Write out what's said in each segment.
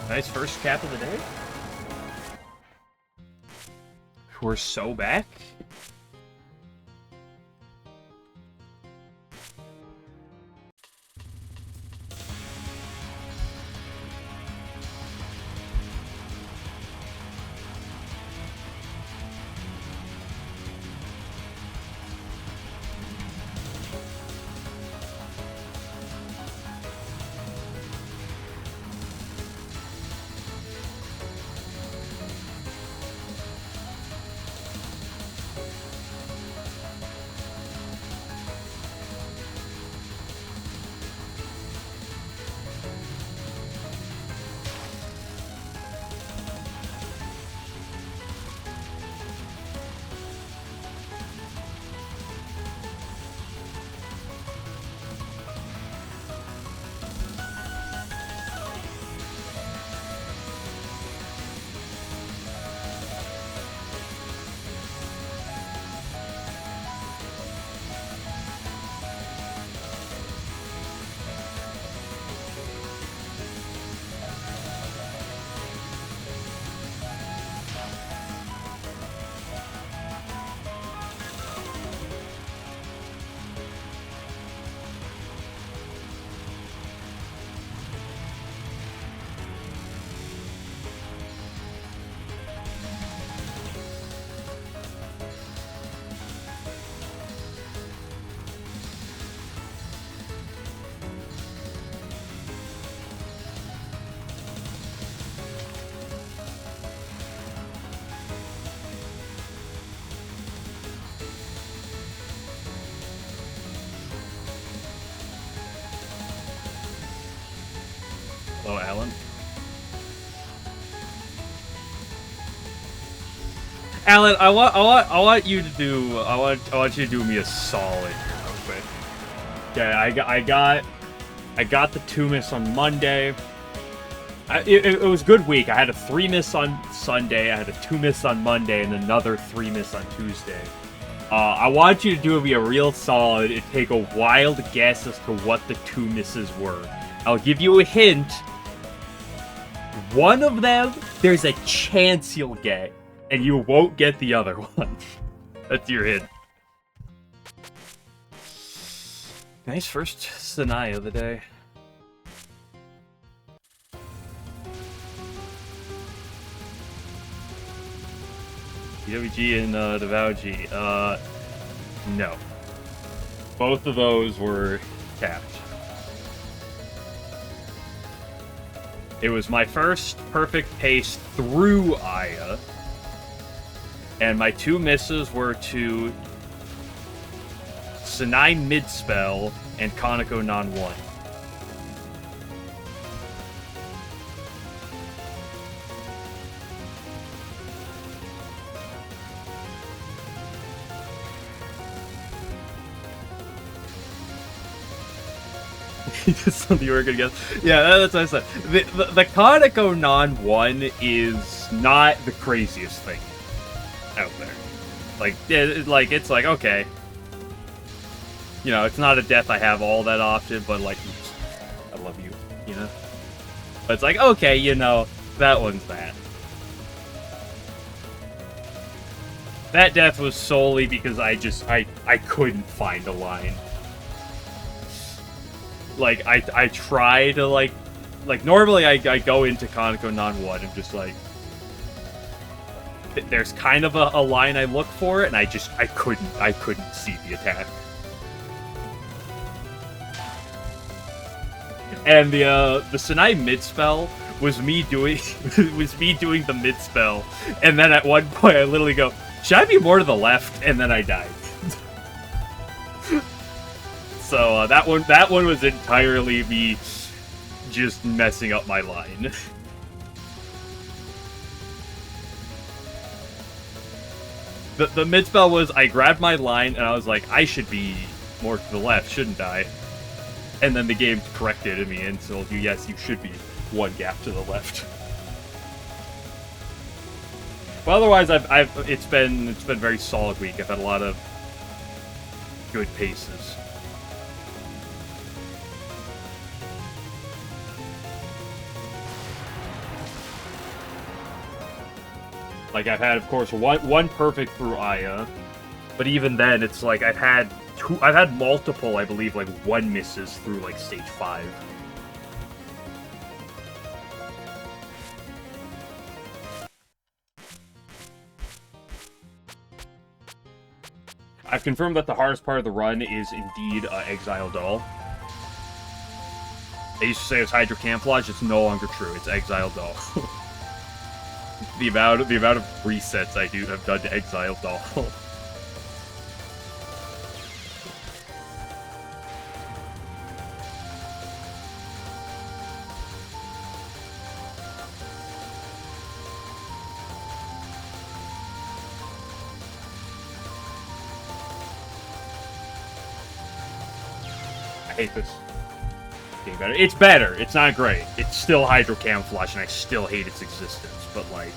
Nice first cap of the day. We're so back. Hello, Alan. Alan, I want you to do I want you to do me a solid here real quick. Okay, I got the 2 miss on Monday. It was a good week. I had a 3 miss on Sunday, I had a 2 miss on Monday, and another 3 miss on Tuesday. I want you to do me a real solid and take a wild guess as to what the 2 misses were. I'll give you a hint. One of them, there's a chance you'll get, and you won't get the other one. That's your hint. Nice first Sanai of the day. PWG and Devouji. No. Both of those were capped. It was my first perfect pace through Aya. And my 2 misses were to Sanai mid-spell and Kaneko non-1. Something you were gonna guess. Yeah, that's what I said. The Kaneko non-1 is not the craziest thing out there. It's like, okay. You know, it's not a death I have all that often, but like, I love you, you know? But it's like, okay, you know, that one's that. That death was solely because I couldn't find a line. Like, I try to, like normally I go into Kaneko non-1 and just, like, there's kind of a line I look for, and I couldn't see the attack. And the Sanai mid-spell was me doing, the mid-spell, and then at one point I literally go, should I be more to the left? And then I died. So that one was entirely me just messing up my line. The mid-spell was, I grabbed my line and I was like, I should be more to the left, shouldn't I? And then the game corrected me and told you, yes, you should be one gap to the left. Well, otherwise, it's been a very solid week. I've had a lot of good paces. Like, I've had, of course, one perfect through Aya, but even then, it's like I've had multiple, I believe, like, 1 misses through, like, stage 5. I've confirmed that the hardest part of the run is indeed Exile Doll. They used to say it was Hydro Camouflage. It's no longer true. It's Exile Doll. the amount of resets I have done to Exile Doll. I hate this. Getting better. It's better. It's not great. It's still Hydro Camouflage, and I still hate its existence. But like,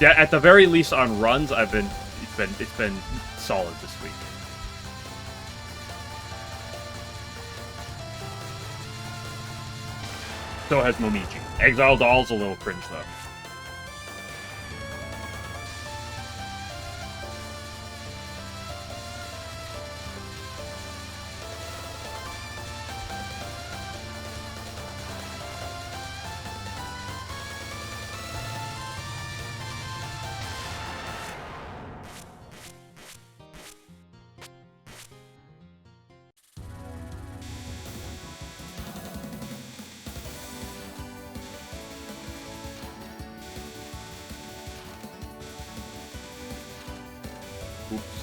at the very least, on runs, it's been solid this week. So has Momiji. Exile Doll's a little cringe though.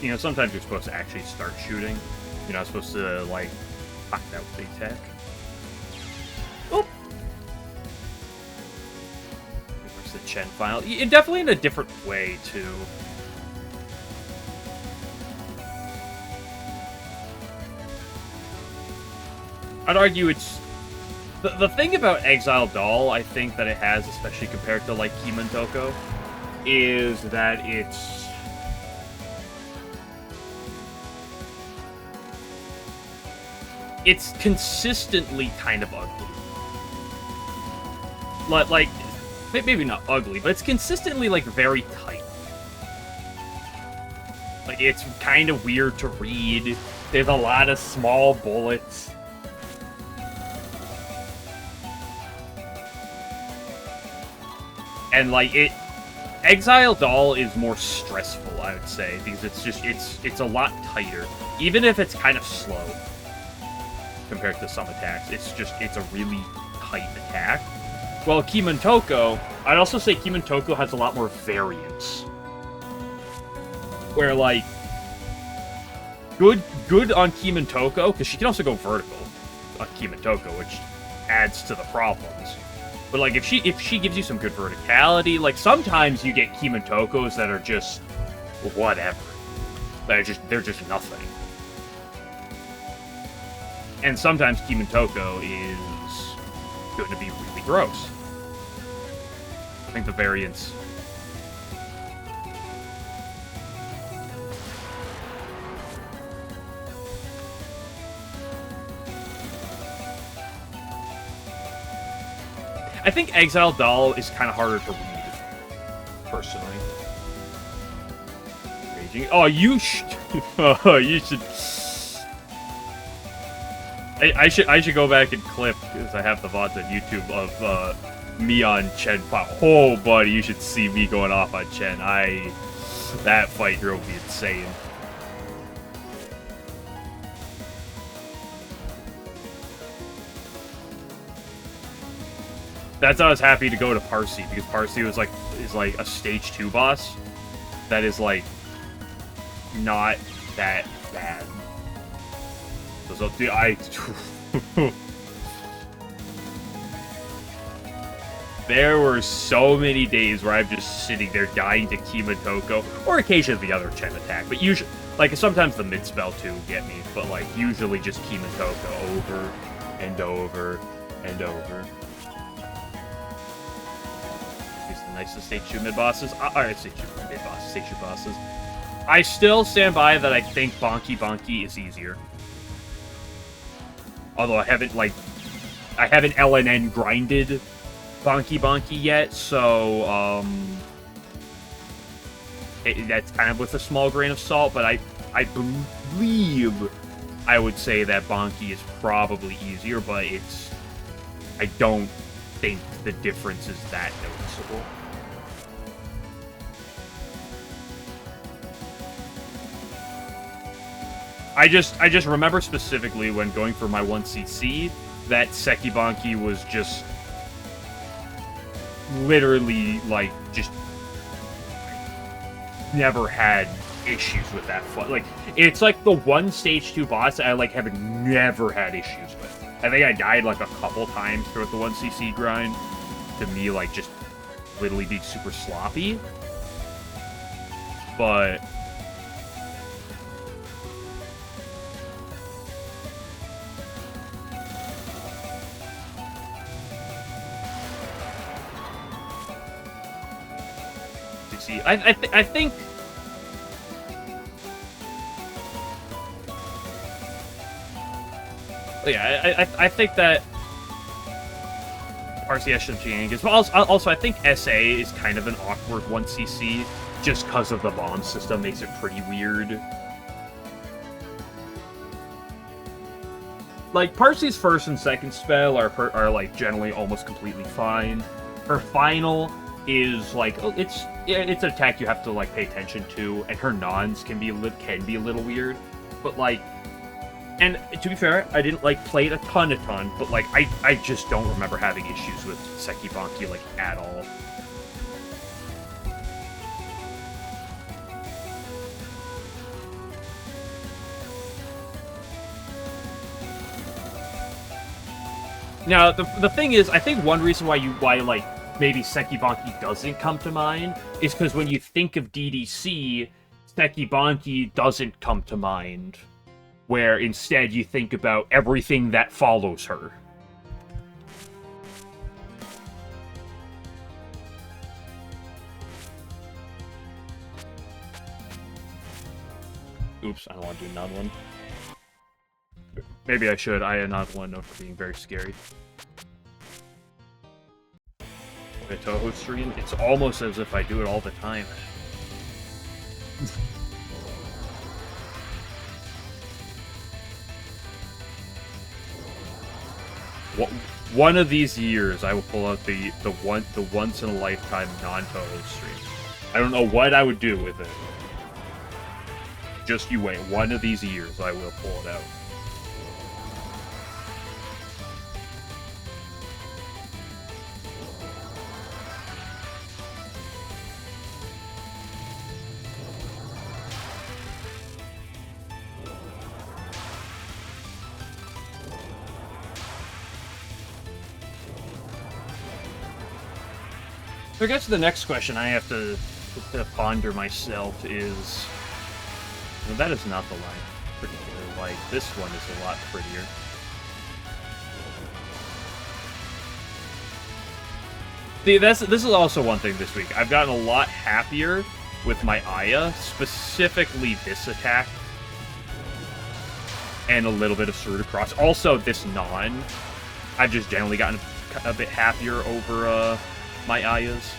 You know, sometimes you're supposed to actually start shooting. You're not supposed to, like, pop out with the attack. Oop! There's the Chen final. Definitely in a different way, too. I'd argue it's... The thing about Exile Doll, I think, that it has, especially compared to, like, Kimantoko, is that it's consistently kind of ugly. Like, maybe not ugly, but it's consistently, like, very tight. Like, it's kind of weird to read. There's a lot of small bullets. And, like, Exile Doll is more stressful, I would say, because it's a lot tighter. Even if it's kind of slow compared to some attacks, it's a really tight attack. Well, Kimantoko, I'd also say Kimantoko has a lot more variance. Where, like, good on Kimantoko, because she can also go vertical on Kimantoko, which adds to the problems. But, like, if she gives you some good verticality, like, sometimes you get Kimantokos that are just whatever. They're just nothing. And sometimes Kimantoko is going to be really gross. I think the variance... I think Exile Doll is kind of harder to read, personally. Raging. Oh, you should... I should go back and clip, because I have the VODs on YouTube of me on Chen. Oh, buddy, you should see me going off on Chen. That fight drove me insane. That's why I was happy to go to Parsi, because Parsi is like a stage 2 boss that is like not that bad. So there were so many days where I'm just sitting there dying to Kimantoko, or occasionally the other Chen attack, but usually, like, sometimes the mid spell too get me, but like usually just Kimantoko over and over and over. These are the nicest stage 2 mid bosses. Alright, stage 2 mid bosses, stage 2 bosses. I still stand by that I think Bonky Bonky is easier. Although I haven't LNN grinded Bonky Bonky yet, so, that's kind of with a small grain of salt, but I believe I would say that Banki is probably easier, but I don't think the difference is that noticeable. I just remember specifically when going for my 1cc that Sekibanki was just literally like just never had issues with that fight. Like, it's like the one stage 2 boss I like have never had issues with. I think I died like a couple times throughout the 1cc grind to me like just literally being super sloppy. But I think yeah, I think that RCS SMG is, but also I think SA is kind of an awkward 1cc just because of the bomb system makes it pretty weird. Like, Parsy's first and second spell are like generally almost completely fine. Her final is like, oh, it's an attack you have to like pay attention to, and her nons can be a little weird, but like, and to be fair, I didn't like play it a ton, but like I just don't remember having issues with Sekibanki like at all. Now the thing is, I think one reason why like maybe Sekibanki doesn't come to mind is because when you think of DDC, Sekibanki doesn't come to mind, where instead you think about everything that follows her. Oops, I don't want to do another one. Maybe I should. I am not one known for being very scary. A Touhou stream, it's almost as if I do it all the time. One of these years, I will pull out the once in a lifetime non-Touhou stream. I don't know what I would do with it. Just you wait. One of these years, I will pull it out. So I guess the next question I have to ponder myself is... Well, that is not the line. Particularly, like, this one is a lot prettier. See, this is also one thing this week. I've gotten a lot happier with my Aya, specifically this attack. And a little bit of Surda Cross. Also, this non. I've just generally gotten a bit happier over, my Ayas.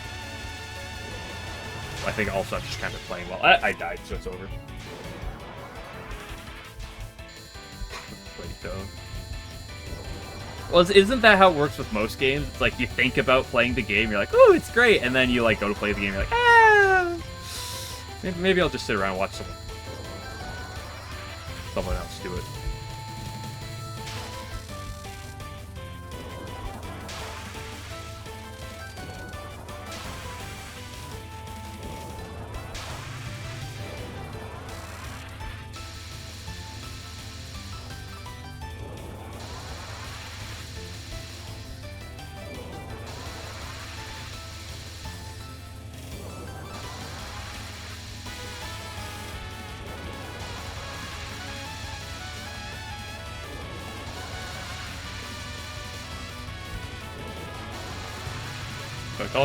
I think also I'm just kind of playing well. I died, so it's over. Well, isn't that how it works with most games? It's like you think about playing the game, you're like, oh, it's great, and then you like go to play the game, you're like, ah, maybe I'll just sit around and watch someone else do it.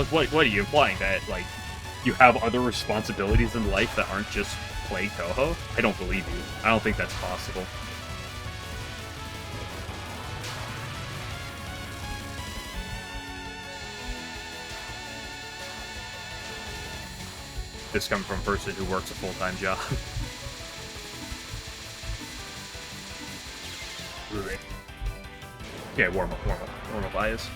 What are you implying? That, like, you have other responsibilities in life that aren't just play Touhou? I don't believe you. I don't think that's possible. This coming from a person who works a full-time job. Okay, warm up, eyes.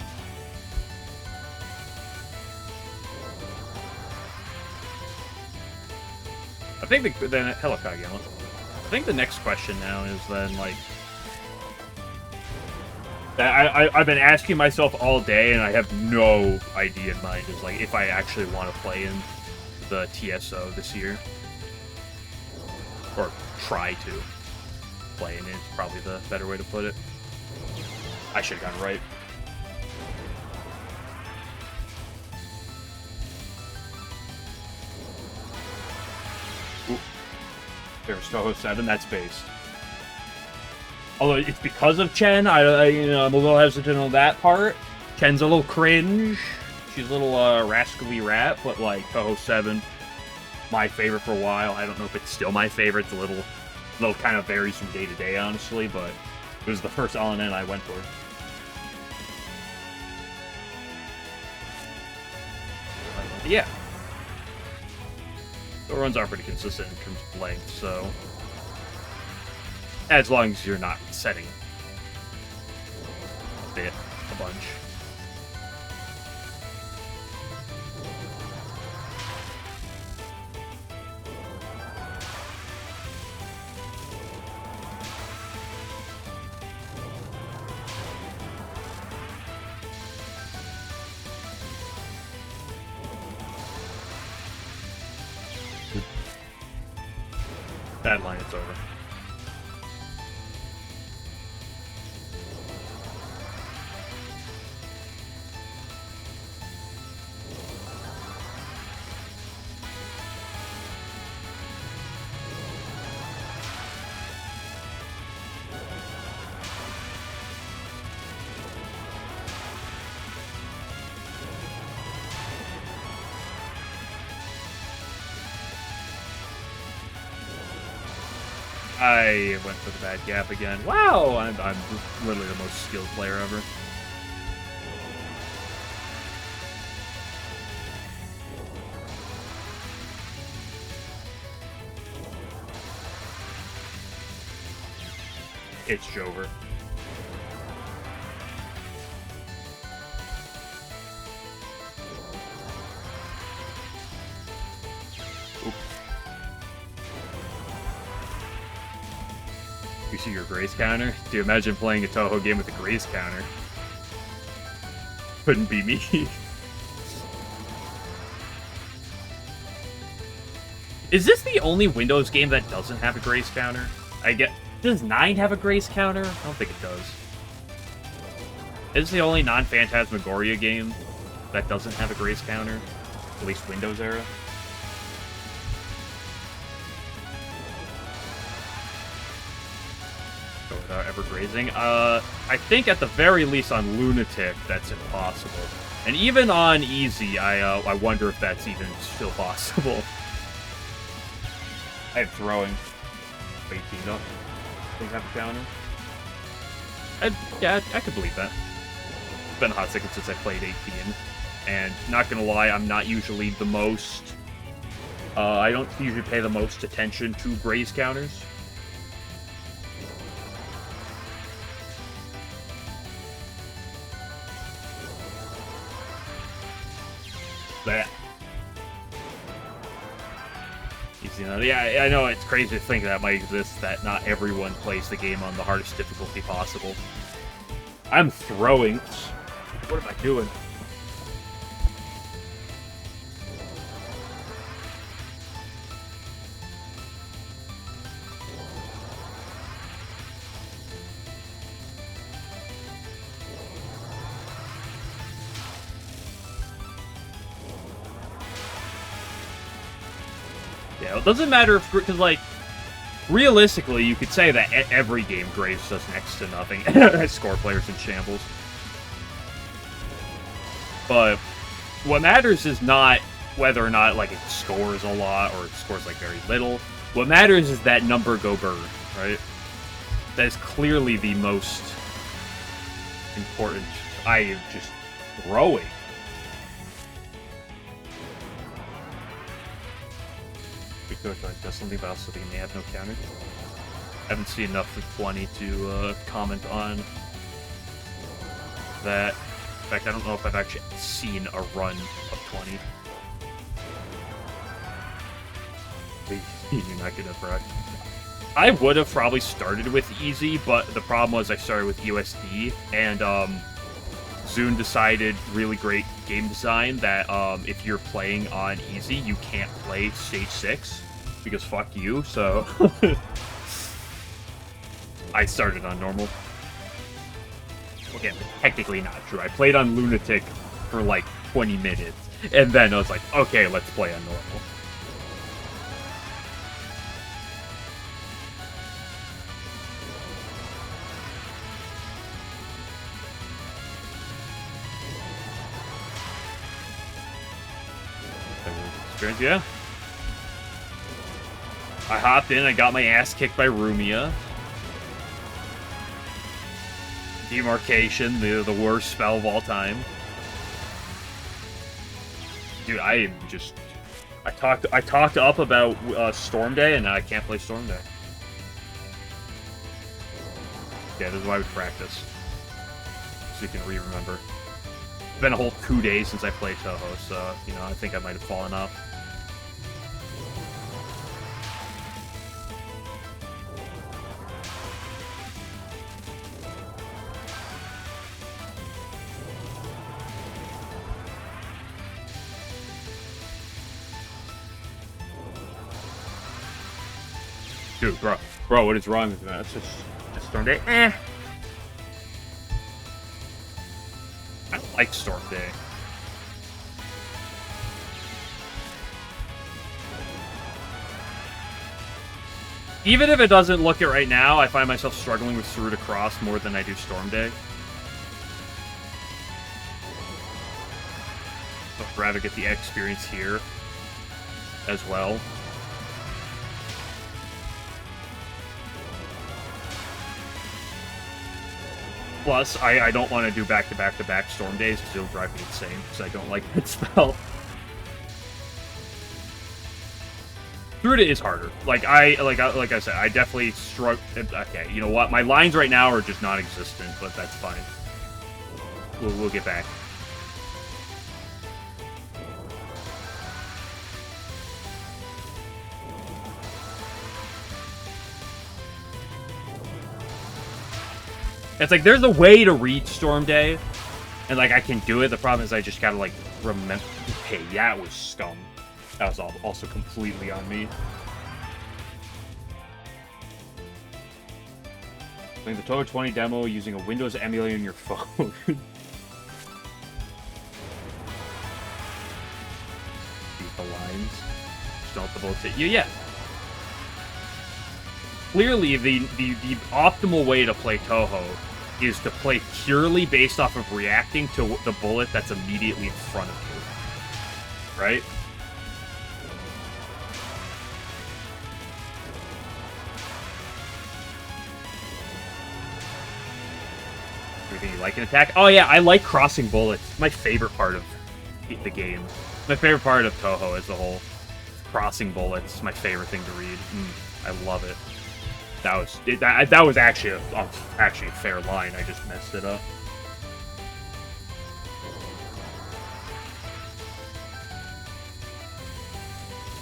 I think then hello, Kageyama. I think the next question now is then like I've been asking myself all day, and I have no idea in mind. Is like if I actually want to play in the TSO this year, or try to play in it. Is probably the better way to put it. I should have gotten right. Ooh. There's Touhou 7. That's base. Although it's because of Chen, I'm a little hesitant on that part. Chen's a little cringe. She's a little rascally rat, but like Touhou 7, my favorite for a while. I don't know if it's still my favorite. It's a little kind of varies from day to day, honestly, but it was the first LNN I went for. Yeah. The runs are pretty consistent in terms of length, so as long as you're not setting a bunch. Bad line, it's over. I went for the bad gap again. Wow! I'm literally the most skilled player ever. It's Jover. You see your Grace counter? Do you imagine playing a Touhou game with a Grace counter? Couldn't be me. Is this the only Windows game that doesn't have a Grace counter? Does 9 have a Grace counter? I don't think it does. Is this the only non-Phantasmagoria game that doesn't have a Grace counter? At least Windows era? Without ever grazing. I think at the very least on Lunatic, that's impossible. And even on Easy, I wonder if that's even still possible. I have throwing. 18 up. I think I have a counter. Yeah, I could believe that. It's been a hot second since I played 18. And not gonna lie, I'm not usually the most... I don't usually pay the most attention to graze counters. That. Yeah, I know it's crazy to think that might exist, that not everyone plays the game on the hardest difficulty possible. I'm throwing. What am I doing? Yeah, it doesn't matter if, because, like, realistically, you could say that every game Graves does next to nothing. Score players in shambles. But what matters is not whether or not, like, it scores a lot or it scores, like, very little. What matters is that number go bird, right? That is clearly the most important. I am just throwing. Go ahead, does something about so they may have no counter. I haven't seen enough for 20 to comment on that. In fact, I don't know if I've actually seen a run of 20. You're not good at Brock. I would have probably started with easy, but the problem was I started with USD, and Zune decided, really great game design, that if you're playing on easy, you can't play stage 6, because fuck you, so I started on normal. Again, technically not true. I played on Lunatic for like 20 minutes, and then I was like, okay, let's play on normal. Yeah. I hopped in, I got my ass kicked by Rumia. Demarcation, the worst spell of all time. Dude, I am just... I talked up about Storm Day, and now I can't play Storm Day. Yeah, this is why we practice. So you can re-remember. It's been a whole 2 days since I played Touhou, so, you know, I think I might have fallen off. Dude, bro, what is wrong with that? It's just Storm Day. I don't like Storm Day. Even if it doesn't look it right now, I find myself struggling with Saruta Cross more than I do Storm Day. I'd rather get the experience here as well. Plus, I don't want to do back-to-back-to-back Storm Days because it'll drive me insane, because I don't like that spell. Saruta is harder. Like I said, I definitely struggle. Okay, you know what? My lines right now are just non-existent, but that's fine. We'll get back. It's like, there's a way to read Storm Day, and, like, I can do it. The problem is I just gotta, like, remember... Hey, that was scum. That was also completely on me. Playing the Touhou 20 demo using a Windows emulator on your phone. Beat the lines. Just don't let the bullets hit you. Yeah. Clearly, the optimal way to play Touhou is to play purely based off of reacting to the bullet that's immediately in front of you. Right? Everything you like an attack? Oh yeah, I like crossing bullets. My favorite part of the game. My favorite part of Touhou as a whole. Crossing bullets. My favorite thing to read. I love it. That was actually a fair line. I just messed it up.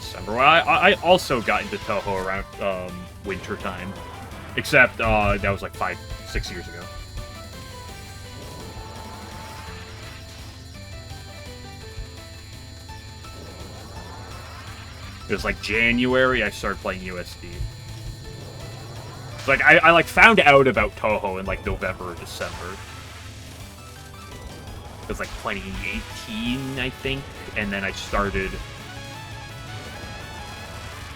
December. Well, I also got into Touhou around winter time, except that was like 5-6 years ago. It was like January. I started playing USD. Like, I like found out about Touhou in like November or December. It was like 2018, I think, and then I started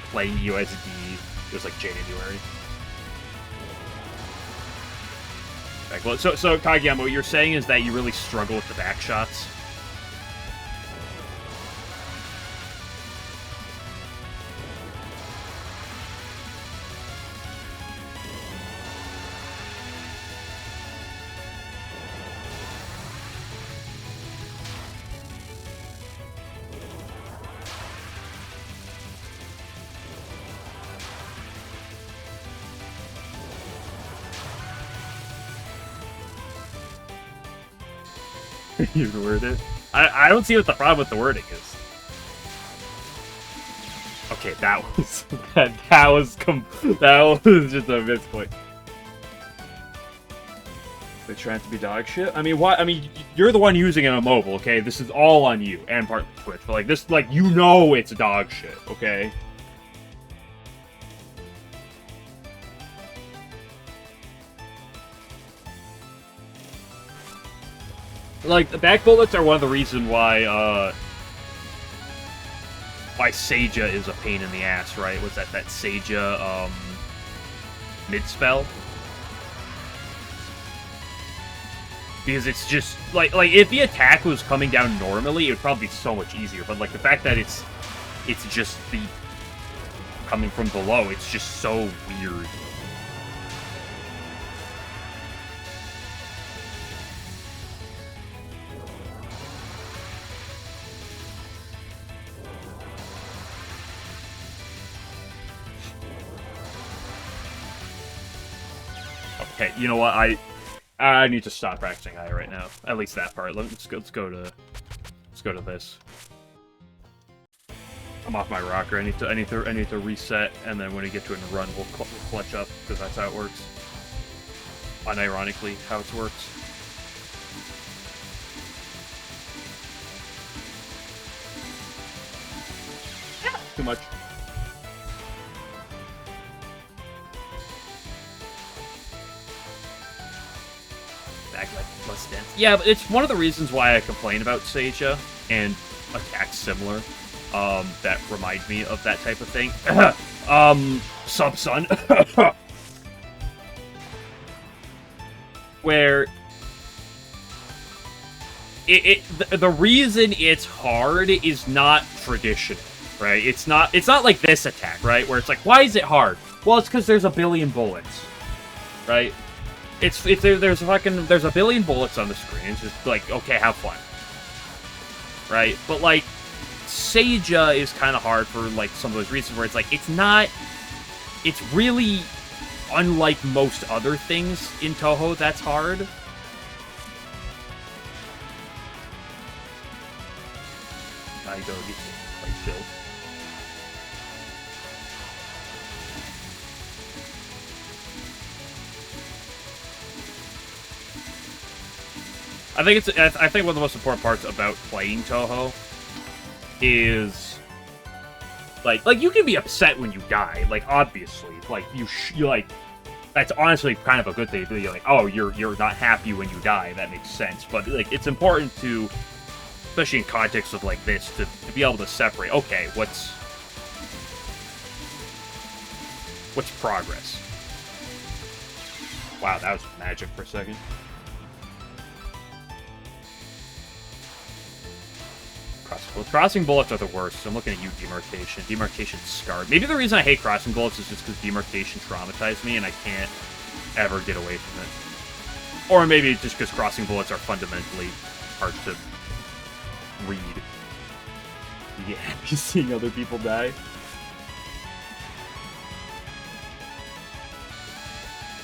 playing USD. It was like January. Like, well, so Kageyama, what you're saying is that you really struggle with the back shots. You word it. I don't see what the problem with the wording is. Okay, that was that was just a misclick. They're trying to be dog shit. I mean, why? I mean, you're the one using it on mobile, okay? This is all on you and partly Twitch, but like this, like you know, it's dog shit, okay? Like the back bullets are one of the reasons why Seija is a pain in the ass, right? Was that Seija mid spell? Because it's just like if the attack was coming down normally, it would probably be so much easier. But like the fact that it's just the coming from below, it's just so weird. Okay, you know what? I need to stop practicing Ai right now. At least that part. Let's go to this. I'm off my rocker. I need to reset, and then when we get to a run, we'll clutch up because that's how it works. Unironically, how it works. Too much. Less dense. Yeah, but it's one of the reasons why I complain about Seija and attacks similar. That remind me of that type of thing. Sub-Sun. Where the reason it's hard is not traditional, right? It's not like this attack, right? Where it's like, why is it hard? Well, it's because there's a billion bullets, right? There's a billion bullets on the screen. It's just like, okay, have fun, right? But like, Seija is kind of hard for like some of those reasons where it's like it's really unlike most other things in Touhou that's hard. I go get like killed. I think one of the most important parts about playing Touhou is like you can be upset when you die, like obviously, like you like that's honestly kind of a good thing. You're like, oh, you're not happy when you die. That makes sense, but like it's important to, especially in context of like this, to be able to separate. Okay, what's progress? Wow, that was magic for a second. Crossing bullets are the worst. I'm looking at you, Demarcation. Demarcation's scarred. Maybe the reason I hate crossing bullets is just because Demarcation traumatized me and I can't ever get away from it. Or maybe just because crossing bullets are fundamentally hard to read. You get happy seeing other people die.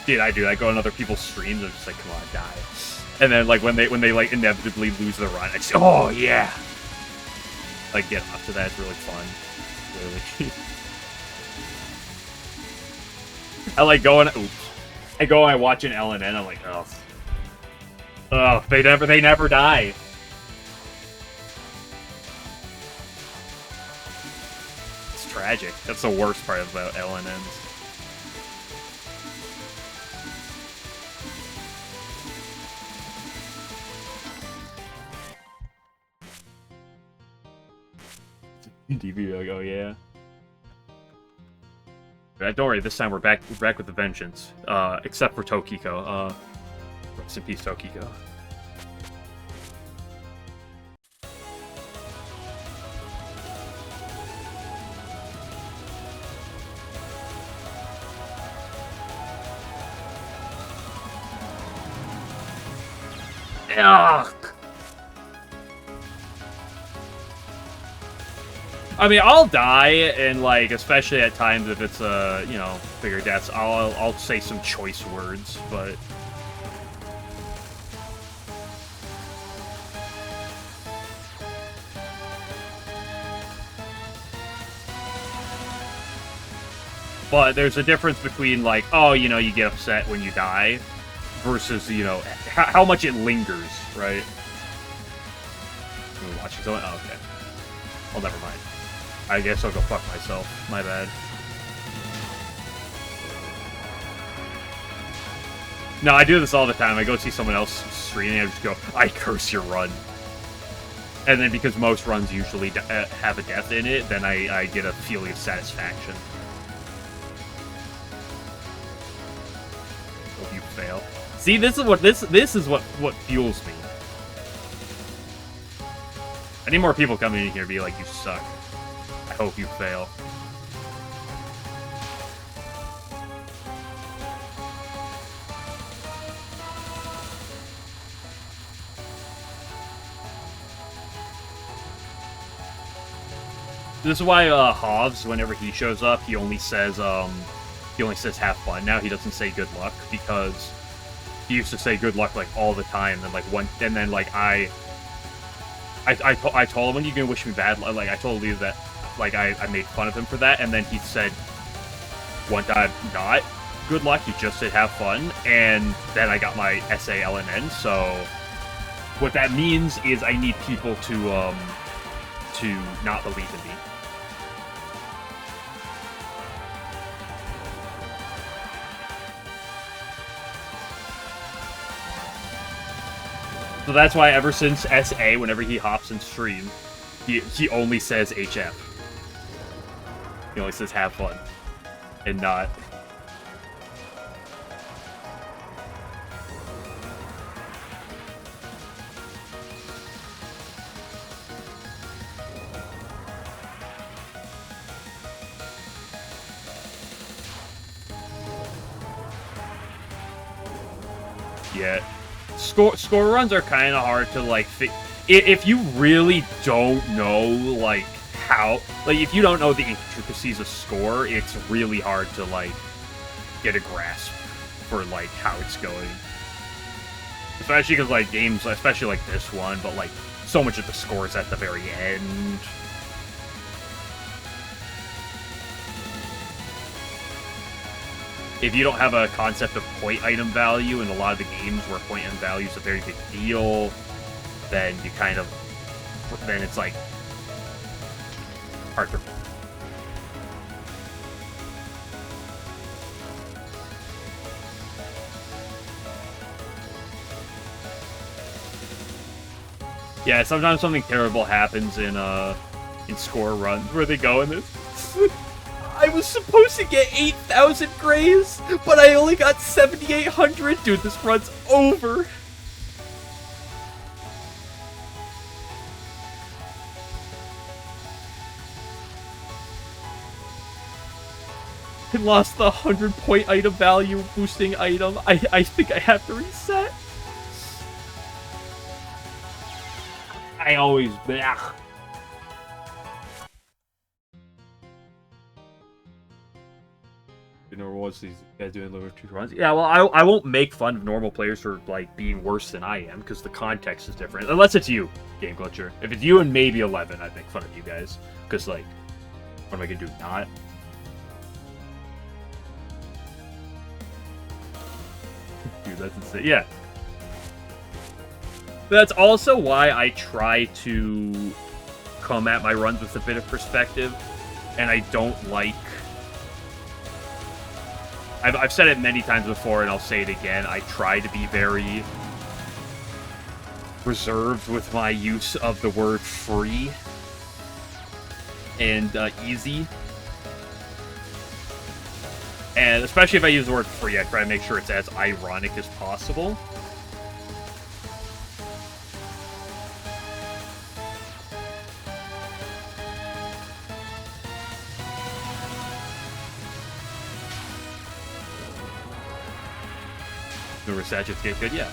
Dude, I do. I go on other people's streams and I'm just like, come on, die. And then like when they like inevitably lose the run, I just, oh yeah. Like, get off to that, it's really fun. Really. I like going, I go and I watch an LNN, I'm like, oh. Oh, they never die. It's tragic. That's the worst part about LNNs. DB, like, oh yeah. Don't worry, this time we're back with a vengeance. Except for Tokiko. Rest in peace, Tokiko. Ugh. I mean, I'll die, and like, especially at times if it's you know, bigger deaths, I'll say some choice words, but But there's a difference between, like, oh, you know, you get upset when you die, versus, you know, how much it lingers, right? Are we watching someone? Oh, okay. Oh, never mind. I guess I'll go fuck myself. My bad. No, I do this all the time. I go see someone else streaming, I just go, I curse your run. And then because most runs usually have a death in it, then I get a feeling of satisfaction. Hope you fail. See, this is what fuels me. I need more people coming in here to be like, you suck. I hope you fail. This is why Hovs, whenever he shows up, he only says have fun now. He doesn't say good luck, because he used to say good luck like all the time, and then like I told him, when you gonna wish me bad, like I told you that, like I made fun of him for that, and then he said one time not good luck, he just said have fun, and then I got my SA LNN. So what that means is I need people to not believe in me. So that's why ever since SA, whenever he hops in stream, he only says HF. He only says have fun, and not. Yeah. Score runs are kind of hard to, like, if you really don't know, like, how... Like, if you don't know the intricacies of score, it's really hard to, like, get a grasp for, like, how it's going. Especially because, like, games, especially like this one, but, like, so much of the score is at the very end. If you don't have a concept of point item value in a lot of the games where point item value is a very big deal, then you kind of... Then it's, like, hard to... Yeah, sometimes something terrible happens in score runs where they go in this... I was supposed to get 8,000 grays, but I only got 7,800. Dude, this run's over. I lost the 100-point item value boosting item. I think I have to reset. I always... Blech. Normal was these guys doing lower 2 runs. Yeah, well, I won't make fun of normal players for, like, being worse than I am, because the context is different. Unless it's you, Game Glitcher. If it's you and maybe 11, I'd make fun of you guys. Because, like, what am I gonna do? Not? Dude, that's insane. Yeah. That's also why I try to come at my runs with a bit of perspective, and I don't like... I've said it many times before, and I'll say it again. I try to be very reserved with my use of the word free and easy. And especially if I use the word free, I try to make sure it's as ironic as possible. The researchers get good, yeah.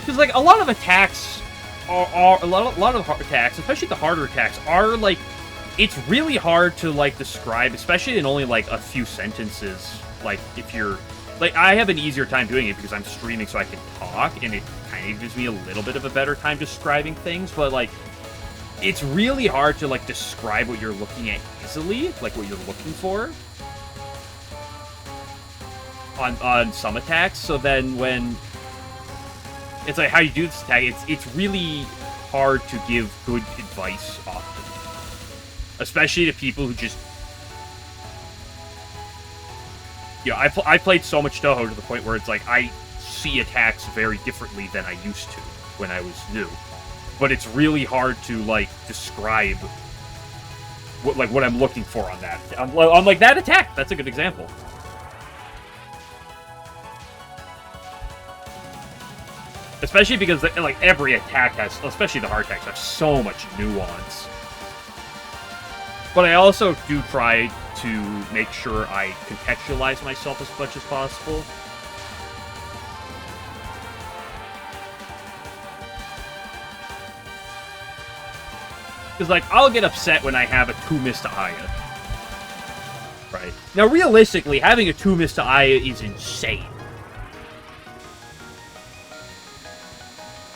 Because, like, a lot of attacks are a lot of attacks, especially the harder attacks, are, like, it's really hard to, like, describe, especially in only, like, a few sentences. Like, if you're Like, I have an easier time doing it because I'm streaming so I can talk, and it kind of gives me a little bit of a better time describing things, but, like, it's really hard to, like, describe what you're looking at easily, like, what you're looking for on some attacks, so then when it's like how you do this attack, it's really hard to give good advice often. Especially to people who just... You know, I played so much Touhou to the point where it's like, I see attacks very differently than I used to when I was new. But it's really hard to, like, describe what I'm looking for on that. On, like, that attack! That's a good example. Especially because, like, every attack has, especially the hard attacks, have so much nuance. But I also do try to make sure I contextualize myself as much as possible. Because, like, I'll get upset when I have a 2-miss to Aya. Right. Now, realistically, having a 2-miss to Aya is insane.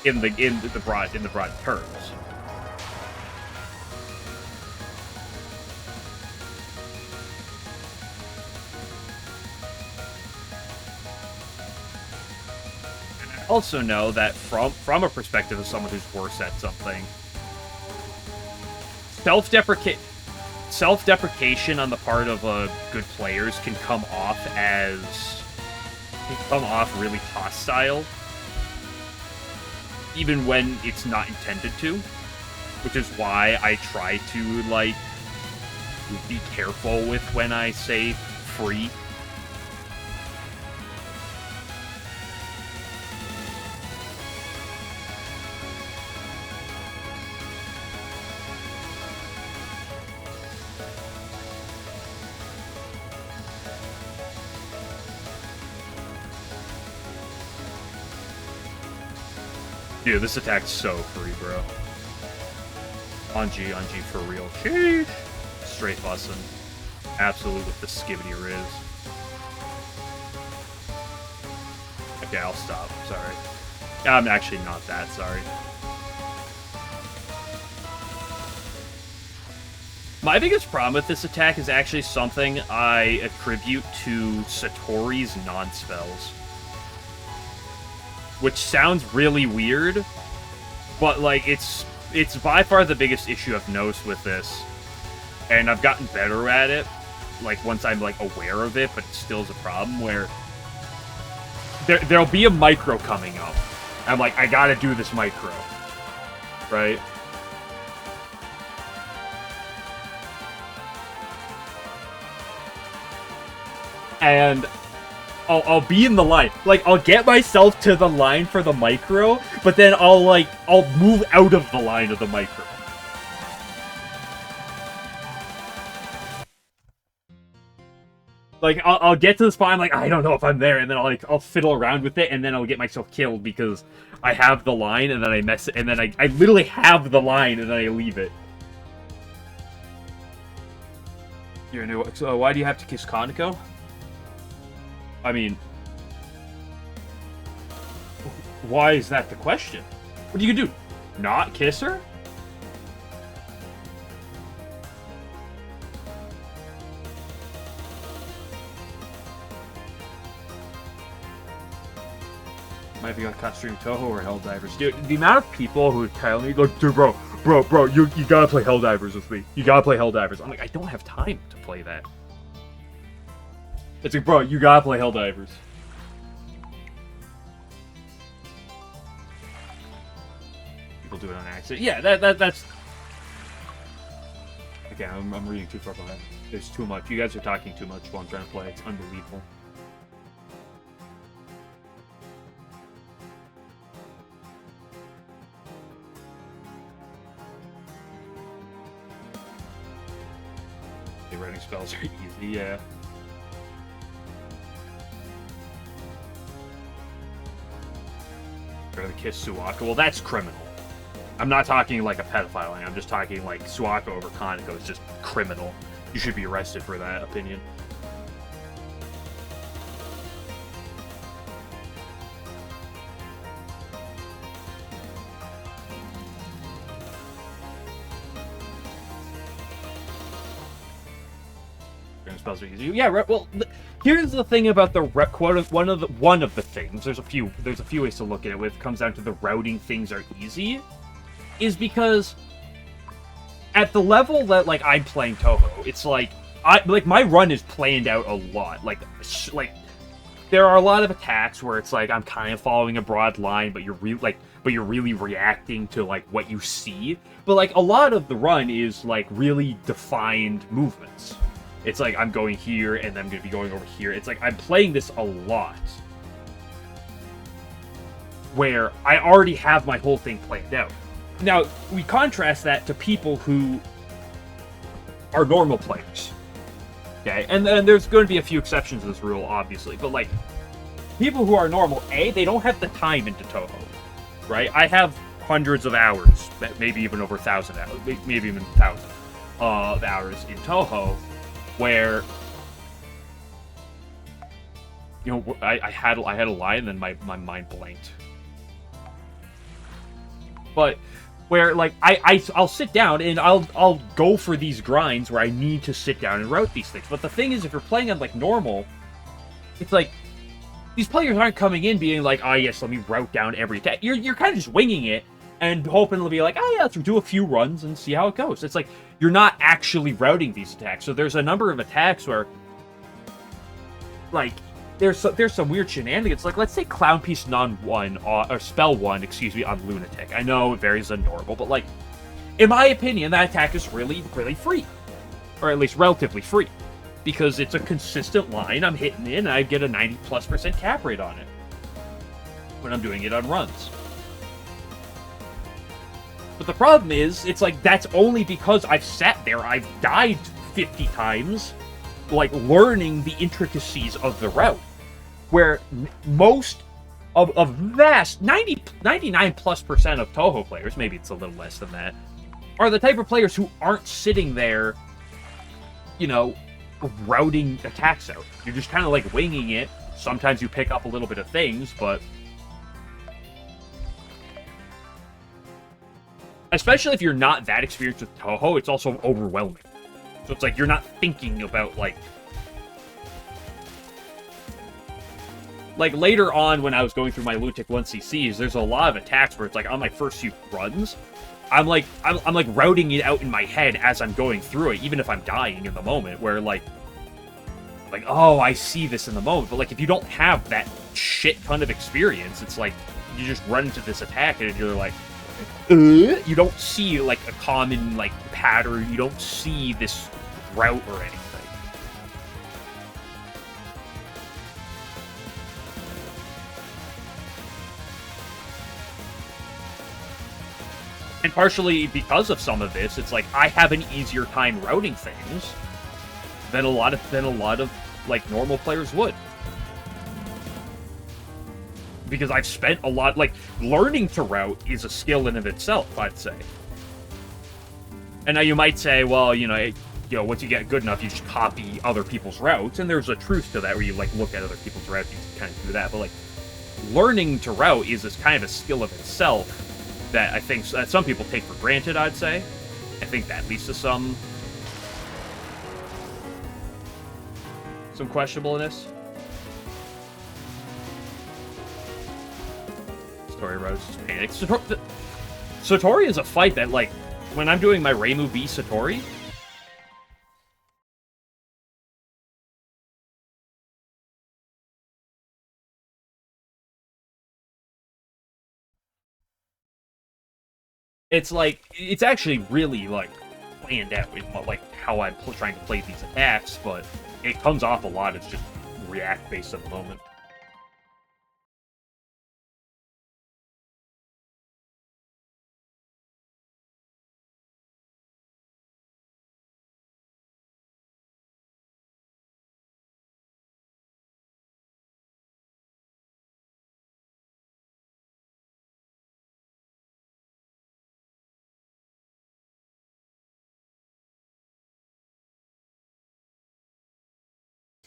In the broad terms. And I also know that from a perspective of someone who's worse at something, self-deprecation on the part of good players can come off really hostile. Even when it's not intended to. Which is why I try to, like, be careful with when I say free. Dude, this attack's so free, bro. On G for real. Sheesh. Straight bussin'. Absolute with the skibbity riz. Okay, I'll stop. Sorry. I'm actually not that sorry. My biggest problem with this attack is actually something I attribute to Satori's non-spells. Which sounds really weird, but, like, it's by far the biggest issue I've noticed with this. And I've gotten better at it, like, once I'm, like, aware of it, but it still is a problem where there'll be a micro coming up. I'm like, I gotta do this micro. Right? And I'll be in the line. Like, I'll get myself to the line for the micro, but then I'll move out of the line of the micro. Like, I'll get to the spot, I'm like, I don't know if I'm there, and then I'll fiddle around with it, and then I'll get myself killed because I have the line, and then I mess it, and then I literally have the line, and then I leave it. You're new. So why do you have to kiss Kaneko? I mean, why is that the question? What are you gonna do? Not kiss her? Might be on cut stream Touhou or Helldivers. Dude, the amount of people who tell me, like, dude, bro, you gotta play Helldivers with me. You gotta play Helldivers. I'm like, I don't have time to play that. It's like, bro, you gotta play Helldivers. People do it on accident. Yeah, that's... Okay, I'm reading too far behind. There's too much. You guys are talking too much while I'm trying to play. It's unbelievable. The writing spells are easy, yeah. Or the kiss Suwaka. Well, that's criminal. I'm not talking like a pedophile. I'm just talking like Suwaka over Kaneko is just criminal. You should be arrested for that opinion. certain spells are easy. Yeah, well, here's the thing about the one of the things. There's a few ways to look at it. When it comes down to the routing things are easy, is because at the level that like I'm playing Touhou, it's like my run is planned out a lot. Like there are a lot of attacks where it's like I'm kind of following a broad line, but you're really reacting to like what you see. But like a lot of the run is like really defined movements. It's like I'm going here and then I'm going to be going over here. It's like I'm playing this a lot where I already have my whole thing planned out. Now, we contrast that to people who are normal players. Okay, and then there's going to be a few exceptions to this rule, obviously, but like people who are normal, they don't have the time into Touhou, right? I have hundreds of hours, maybe even over 1,000 hours, maybe even 1,000 hours in Touhou, where I had a line and then my mind blanked. But where like I'll sit down and I'll go for these grinds where I need to sit down and route these things. But the thing is, if you're playing on like normal, it's like these players aren't coming in being like, oh yes, let me route down every attack. You're kind of just winging it and hoping it'll be like, oh yeah, let's do a few runs and see how it goes. It's like you're not actually routing these attacks. So there's a number of attacks where like there's some weird shenanigans. Like, let's say Clown Piece Non-1, or Spell 1, excuse me, on Lunatic. I know it varies on normal, but, like, in my opinion, that attack is really, really free. Or at least relatively free. Because it's a consistent line, I'm hitting it, and I get a 90+% cap rate on it. When I'm doing it on runs. But the problem is, it's like, that's only because I've sat there, I've died 50 times, like, learning the intricacies of the route. Where most of vast 99+% of Touhou players, maybe it's a little less than that, are the type of players who aren't sitting there, routing attacks out. You're just kind of like winging it. Sometimes you pick up a little bit of things, but especially if you're not that experienced with Touhou, it's also overwhelming. So it's like you're not thinking about like later on when I was going through my Lunatic 1CCs, there's a lot of attacks where it's like on my first few runs, I'm like routing it out in my head as I'm going through it, even if I'm dying in the moment, where like oh, I see this in the moment. But like if you don't have that shit ton of experience, it's like you just run into this attack and you're like you don't see like a common like pattern, you don't see this route or anything. And partially because of some of this, it's like I have an easier time routing things than a lot of like normal players would. Because I've spent a lot, like, learning to route is a skill in of itself, I'd say. And now you might say, well, once you get good enough, you just copy other people's routes, and there's a truth to that where you like look at other people's routes, you kind of do that. But like, learning to route is this kind of a skill of itself that I think that some people take for granted, I'd say. I think that leads to some questionableness. Satori Rose just panics. Satori is a fight that, like, when I'm doing my Reimu V Satori, it's like, it's actually really, like, planned out in, like, how I'm trying to play these attacks, but it comes off a lot as just react-based at the moment.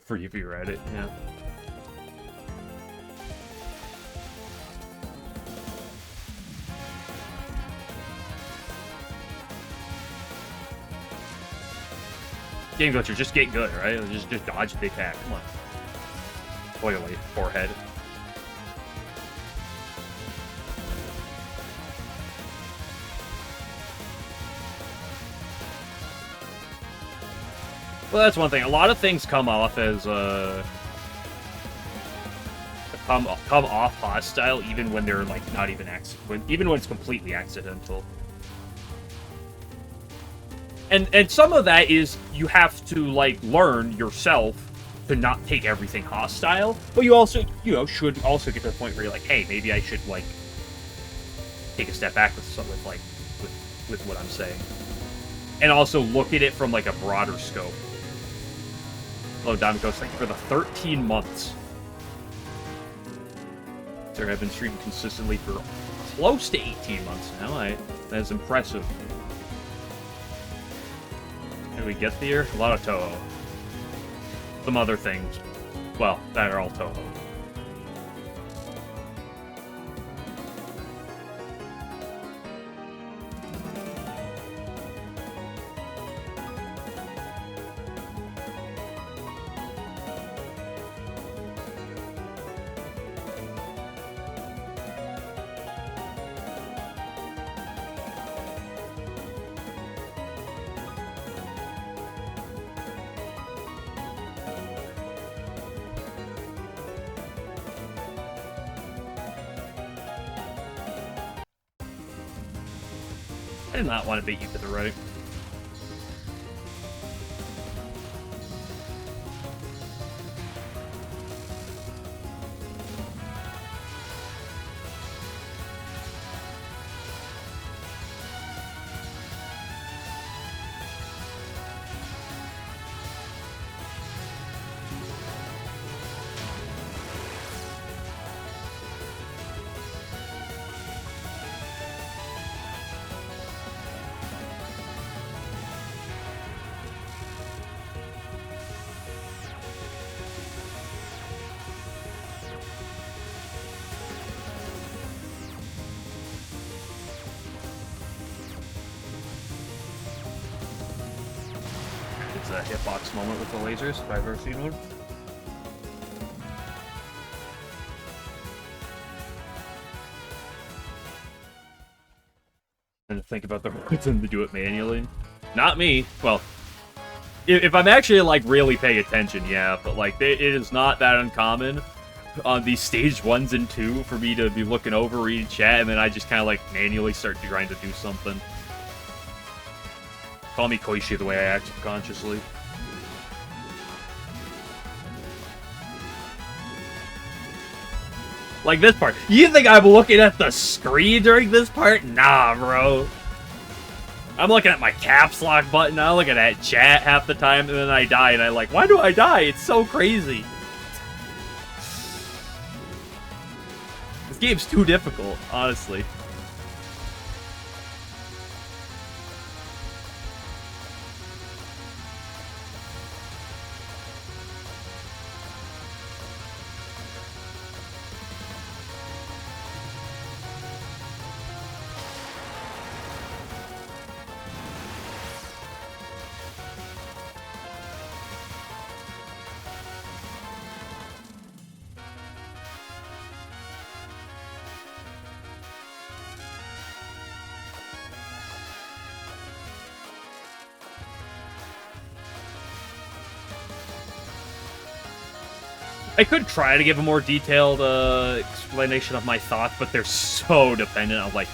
For you if you read it, yeah. Game glitcher, just get good, right? Just dodge the attack. Come on. Oily forehead. Well, that's one thing. A lot of things come off as come off hostile, even when they're like not even even when it's completely accidental. And some of that is you have to like learn yourself to not take everything hostile, but you also should also get to the point where you're like, hey, maybe I should like take a step back with what I'm saying, and also look at it from like a broader scope. Hello, Domicos. Thank you for the 13 months. Sir, I've been streaming consistently for close to 18 months now. That is impressive. How do we get there? A lot of Touhou. Some other things. Well, that are all Touhou. I did not want to bait you to the right. A hitbox moment with the lasers, if I've ever seen one. And to think about the reason to do it manually. Not me. Well, if I'm actually like really paying attention, yeah, but like it is not that uncommon on these stage 1s and 2 for me to be looking over, reading chat, and then I just kind of like manually start trying to do something. Call me Koishi the way I act subconsciously. Like this part. You think I'm looking at the screen during this part? Nah, bro. I'm looking at my caps lock button. I'm looking at chat half the time, and then I die, and I'm like, why do I die? It's so crazy. This game's too difficult, honestly. I could try to give a more detailed explanation of my thoughts, but they're so dependent on, like,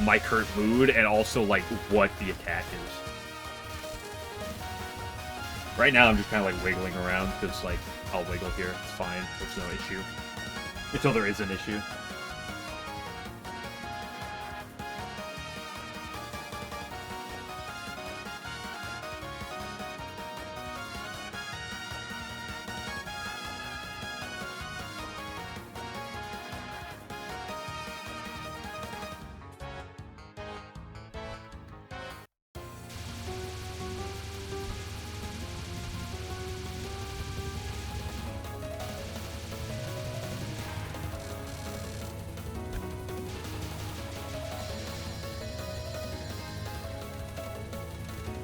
my current mood and also, like, what the attack is. Right now, I'm just kind of, like, wiggling around, because, like, I'll wiggle here. It's fine. There's no issue. Until there is an issue.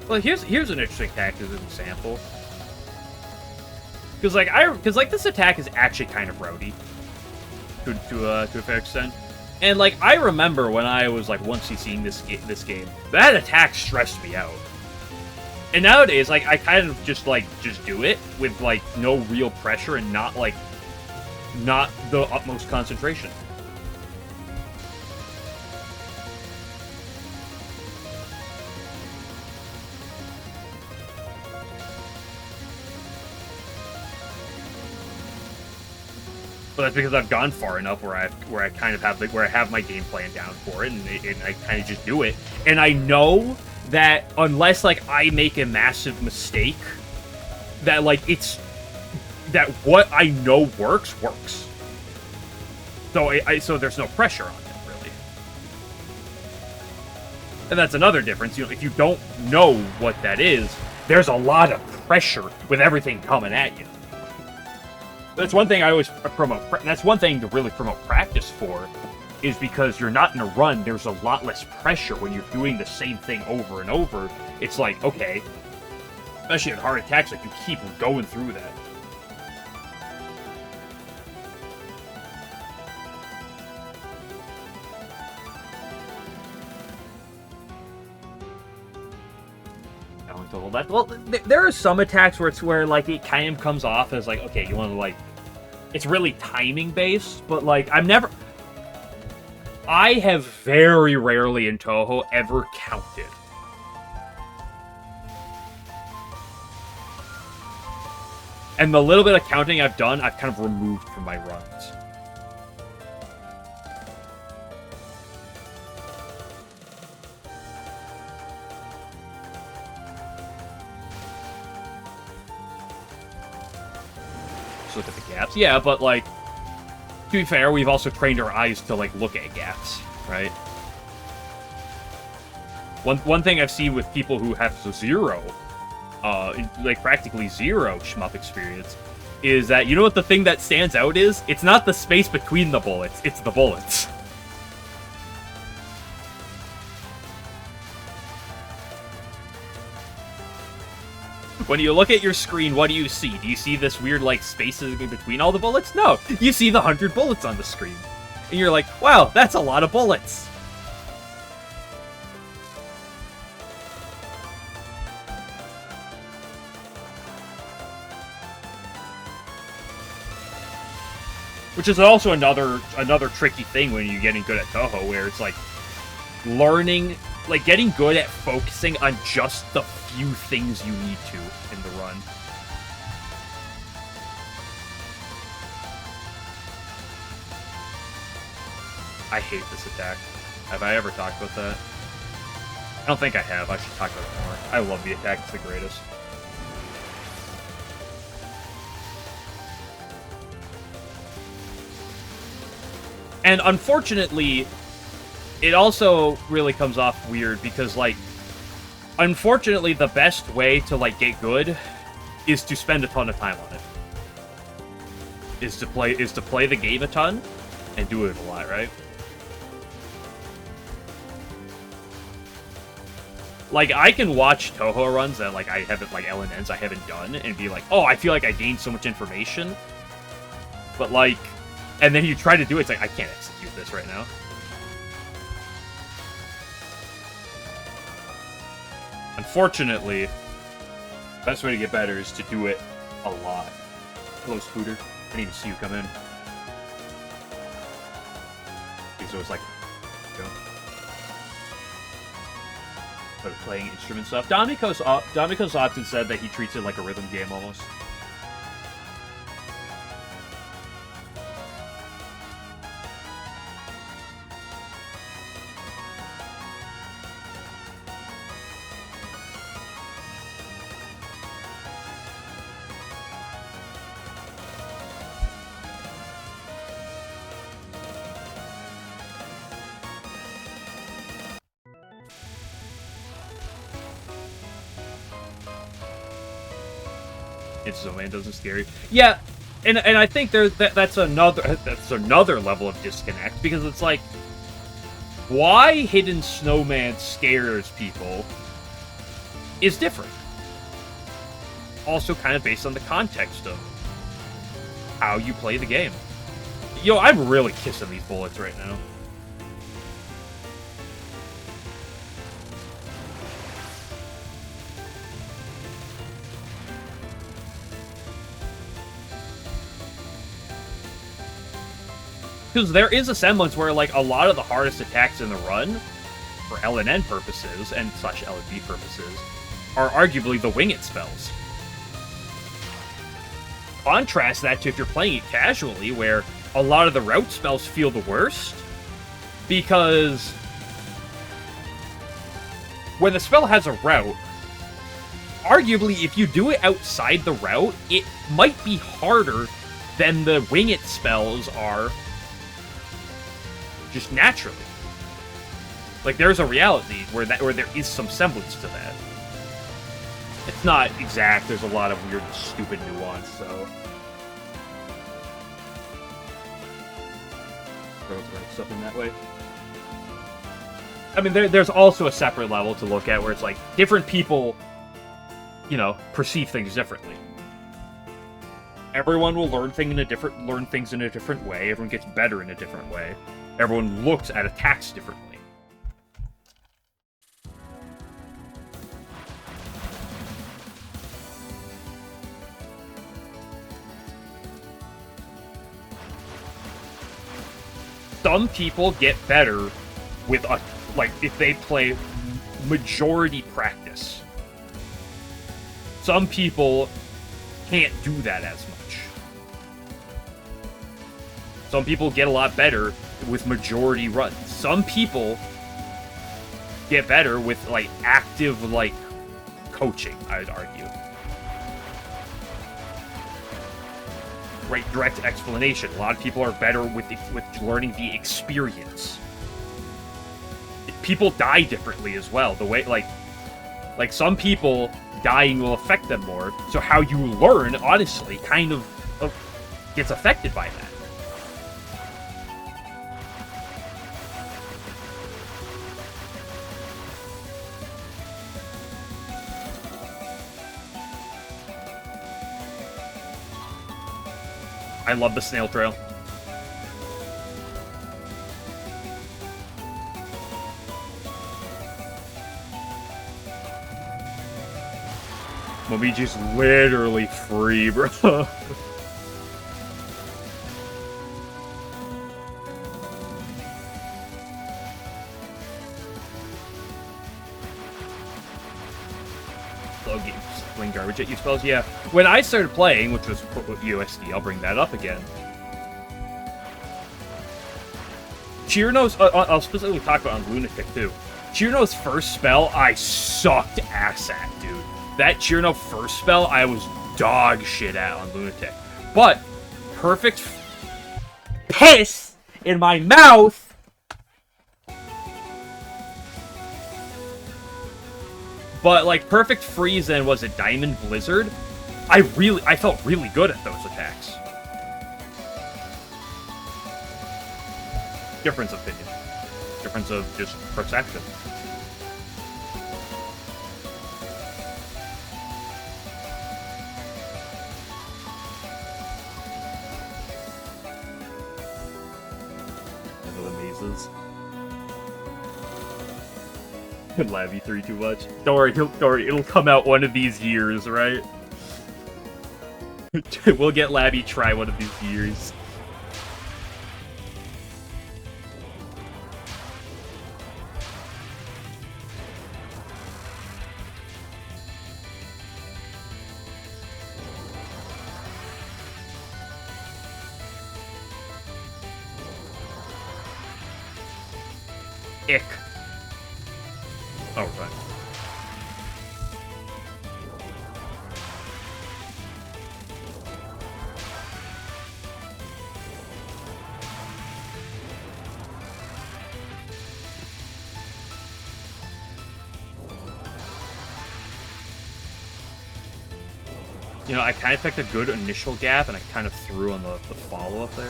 Well, here's an interesting attack as an example. Because like this attack is actually kind of rowdy to a fair extent. And like I remember when I was like once seeing this game, that attack stressed me out. And nowadays, like I kind of just do it with like no real pressure and not the utmost concentration. But that's because I've gone far enough where I kind of have where I have my game plan down for it, and I kind of just do it. And I know that unless like I make a massive mistake, that like that what I know works. So so there's no pressure on it really. And that's another difference. You know, if you don't know what that is, there's a lot of pressure with everything coming at you. That's one thing I always promote. That's one thing to really promote practice for, is because you're not in a run. There's a lot less pressure when you're doing the same thing over and over. It's like, okay, especially in hard attacks, like you keep going through that. Well, there are some attacks where like it kind of comes off as like, okay, you want to like, it's really timing based, but like I have very rarely in Touhou ever counted. And the little bit of counting I've done, I've kind of removed from my runs. Look at the gaps. Yeah, but like, to be fair, we've also trained our eyes to like look at gaps, right? One thing I've seen with people who have zero, like practically zero shmup experience, is that, you know what the thing that stands out is? It's not the space between the bullets, it's the bullets. When you look at your screen, what do you see? Do you see this weird, like, spaces in between all the bullets? No! You see the 100 bullets on the screen. And you're like, wow, that's a lot of bullets! Which is also another tricky thing when you're getting good at Touhou, where it's like, learning, like, getting good at focusing on just the few things you need to in the run. I hate this attack. Have I ever talked about that? I don't think I have. I should talk about it more. I love the attack. It's the greatest. And unfortunately, it also really comes off weird because, like, unfortunately, the best way to, like, get good is to spend a ton of time on it. Is to play the game a ton and do it a lot, right? Like, I can watch Touhou runs that, like, I haven't, like, LNNs I haven't done and be like, oh, I feel like I gained so much information. But, like, and then you try to do it, it's like, I can't execute this right now. Unfortunately, the best way to get better is to do it a lot. Hello, Scooter. I need to see you come in. So it's like, go. But playing instrument stuff. Domiko's often said that he treats it like a rhythm game almost. It's man doesn't scare you. Yeah, and I think that's another level of disconnect, because it's like, why Hidden Snowman scares people is different. Also kind of based on the context of how you play the game. Yo, I'm really kissing these bullets right now. Because there is a semblance where, like, a lot of the hardest attacks in the run, for LNN purposes, and slash LNB purposes, are arguably the wing it spells. Contrast that to if you're playing it casually, where a lot of the route spells feel the worst, because when the spell has a route, arguably, if you do it outside the route, it might be harder than the wing it spells are just naturally. Like, there's a reality where there is some semblance to that. It's not exact, there's a lot of weird, stupid nuance, so... stuff in that way. I mean, there's also a separate level to look at where it's like, different people, you know, perceive things differently. Everyone will learn things in a different way, everyone gets better in a different way. Everyone looks at attacks differently. Some people get better with if they play majority practice. Some people can't do that as much. Some people get a lot better with majority runs. Some people get better with, like, active, like, coaching, I'd argue. Right, direct explanation. A lot of people are better with learning the experience. People die differently as well. The way, like some people, dying will affect them more, so how you learn, honestly, kind of gets affected by that. I love the snail trail. Momiji's literally free, bro. Slow games. Playing garbage at you spells? Yeah. When I started playing, which was USD, I'll bring that up again. Chirino's, I'll specifically talk about on Lunatic, too. Chirino's first spell, I sucked ass at, dude. That Chirino first spell, I was dog shit at on Lunatic. But, perfect piss in my mouth. But, like, Perfect Freeze and was it Diamond Blizzard? I felt really good at those attacks. Difference of opinion. Difference of just perception. One of the mazes. Labby 3 too much. Don't worry, it'll come out one of these years, right? We'll get Labby try one of these years. Ick. Oh, right. You know, I kind of picked a good initial gap, and I kind of threw on the follow-up there.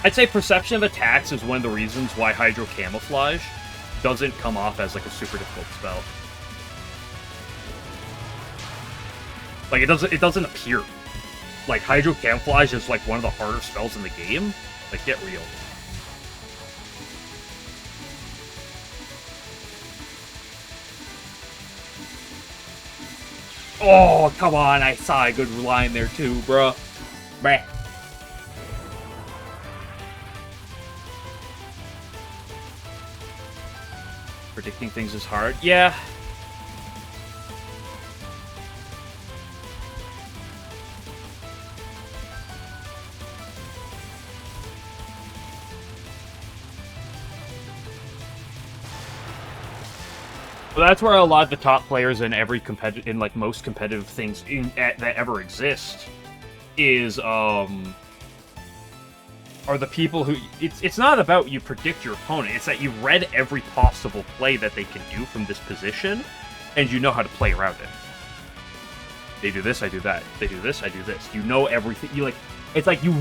I'd say perception of attacks is one of the reasons why Hydro Camouflage doesn't come off as like a super difficult spell. Like it doesn't appear. Like Hydro Camouflage is like one of the harder spells in the game. Like get real. Oh, come on. I saw a good line there too, bro. Bruh. Predicting things is hard. Yeah. Well, that's where a lot of the top players in every in like most competitive things that ever exist are the people who it's not about you predict your opponent, it's that you read every possible play that they can do from this position and you know how to play around it. They do this, I do that. They do this, I do this. You know everything. You like it's like you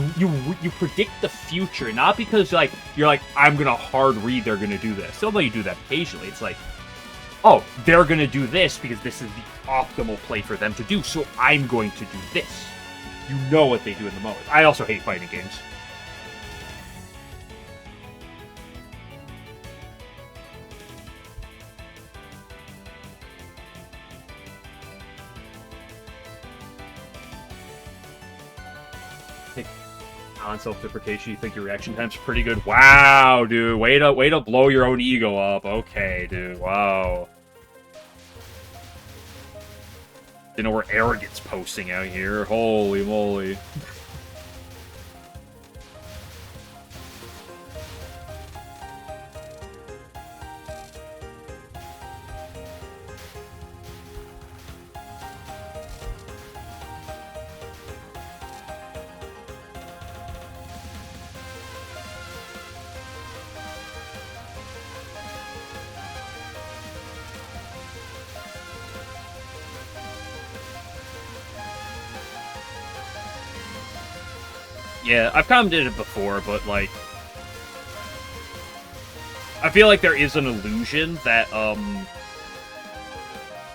predict the future, not because you're like I'm gonna hard read they're gonna do this. Although you do that occasionally, it's like, oh, they're gonna do this because this is the optimal play for them to do, so I'm going to do this. You know what they do in the moment. I also hate fighting games. On self-deprecation, you think your reaction time's pretty good? Wow, dude. Way to blow your own ego up. Okay, dude. Wow. You know, we're arrogance posting out here. Holy moly. Yeah, I've commented it before, but, like, I feel like there is an illusion that, to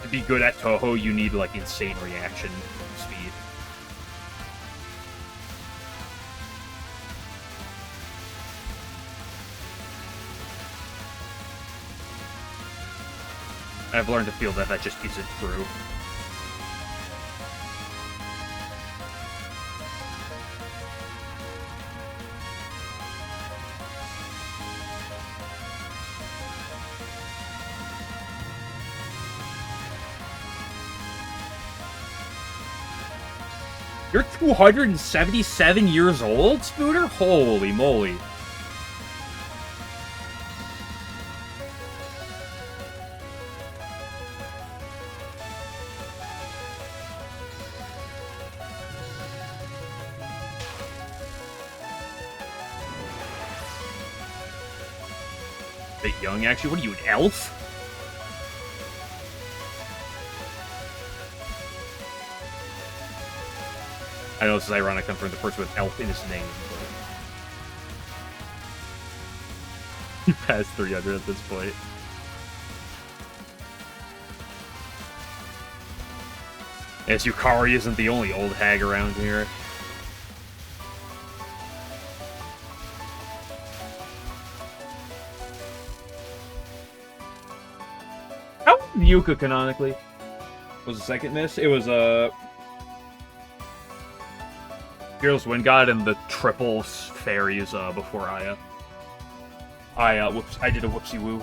be good at Touhou, you need, like, insane reaction speed. I've learned to feel that that just isn't true. You're 277 years old, Spooter? Holy moly. Bit young, actually. What are you, an elf? I know this is ironic, I'm from the person with elf in his name, but... You passed 300 at this point. Yes, Yukari isn't the only old hag around here. How was Yuka canonically? Was the second miss? It was, Fearless Wind God and the triple fairies before Aya. I did a whoopsie woo.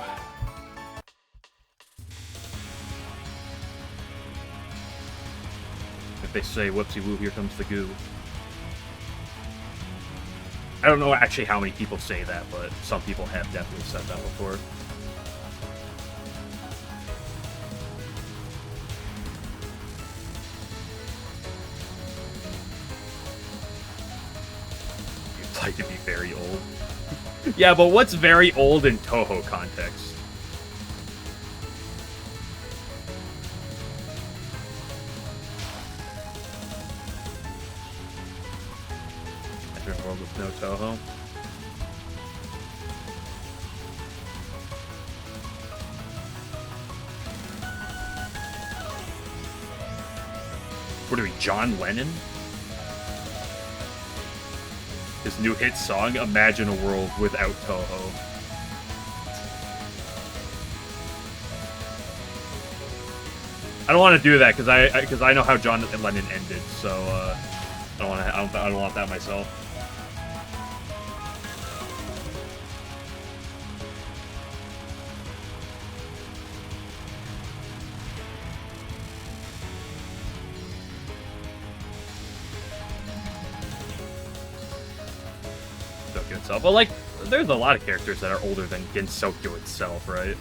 If they say whoopsie woo, here comes the goo. I don't know actually how many people say that, but some people have definitely said that before. Like to be very old. Yeah, but what's very old in Touhou context? Different world with no Touhou. What are we, John Lennon? His new hit song, Imagine a World Without Touhou. I don't want to do that because I know how John Lennon ended, so I don't want that myself. Itself. Well, like, there's a lot of characters that are older than Gensokyo itself, right?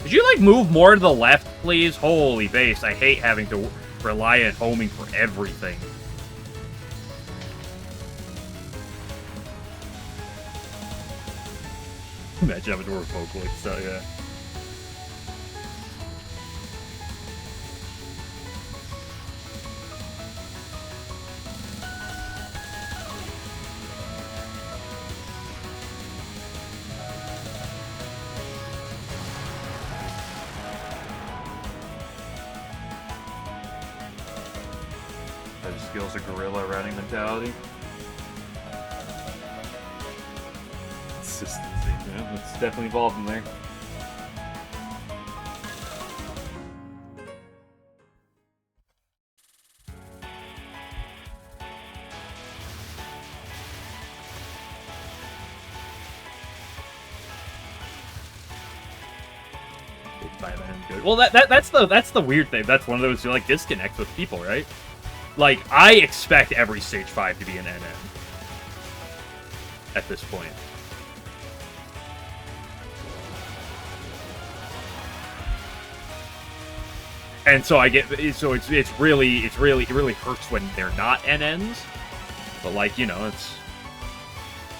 Could you, like, move more to the left, please? Holy base, I hate having to rely on homing for everything. Imagine having to work vocally, so yeah. Skills a gorilla riding mentality. Consistency, yeah, it's definitely involved in there. Good. Well, that's the weird thing. That's one of those, like, disconnects with people, right? Like, I expect every Stage 5 to be an NN. At this point. And so I get, so it really hurts when they're not NNs. But, like, you know, it's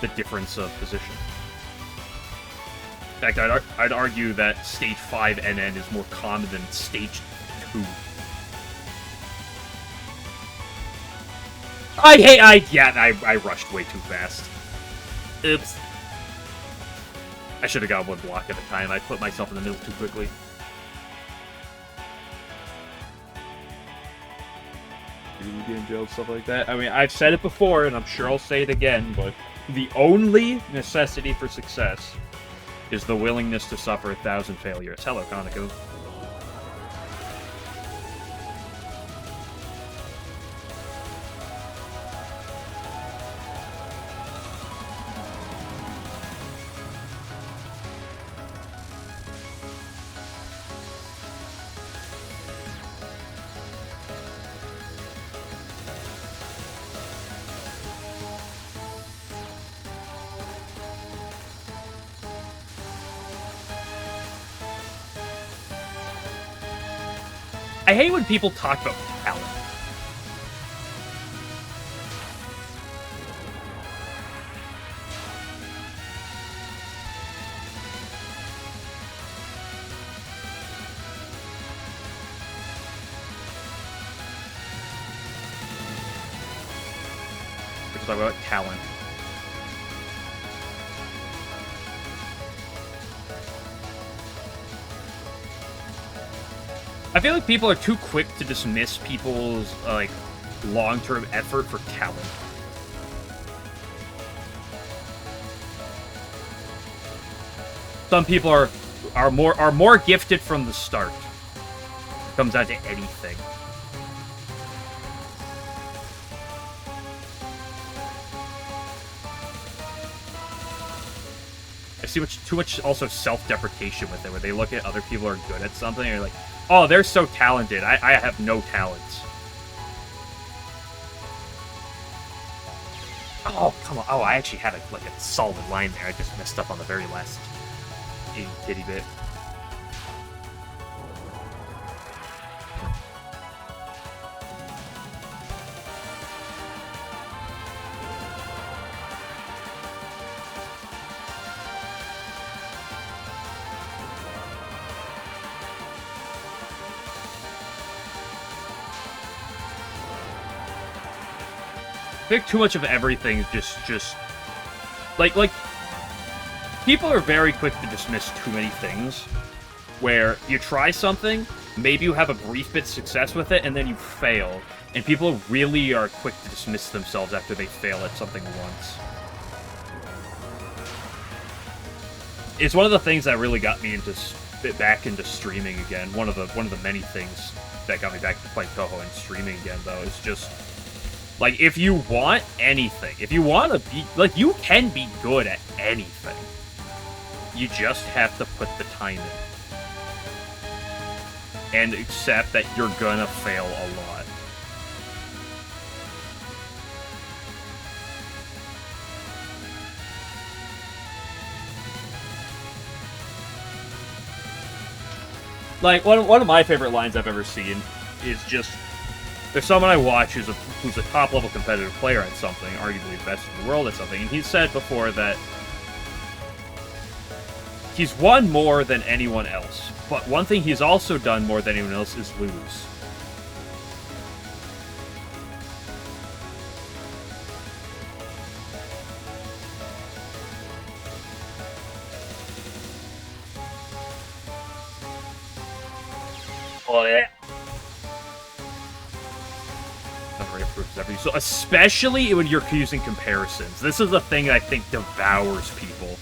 the difference of position. In fact, I'd argue that Stage 5 NN is more common than Stage 2. I rushed way too fast. Oops. I should have got one block at a time. I put myself in the middle too quickly. Game jail, stuff like that. I mean, I've said it before, and I'm sure I'll say it again, but the only necessity for success is the willingness to suffer 1,000 failures. Hello, Kaneko. I hate when people talk about talent. Let's talk about talent. I feel like people are too quick to dismiss people's, like, long-term effort for talent. Some people are more gifted from the start. It comes down to anything. I see too much also self-deprecation with it, where they look at other people who are good at something and they're like, oh, they're so talented. I have no talents. Oh, come on. Oh, I actually had a solid line there. I just messed up on the very last itty bit. I think too much of everything is just like people are very quick to dismiss too many things, where you try something, maybe you have a brief bit of success with it, and then you fail. And people really are quick to dismiss themselves after they fail at something once. It's one of the things that really got me back into streaming again. One of the many things that got me back to playing Touhou and streaming again, though, is just like, if you want anything, if you want to be like, you can be good at anything. You just have to put the time in and accept that you're gonna fail a lot. Like, one of my favorite lines I've ever seen is just, there's someone I watch who's a top-level competitive player at something, arguably the best in the world at something, and he said before that he's won more than anyone else, but one thing he's also done more than anyone else is lose. Oh, yeah. So especially when you're using comparisons. This is the thing that I think devours people.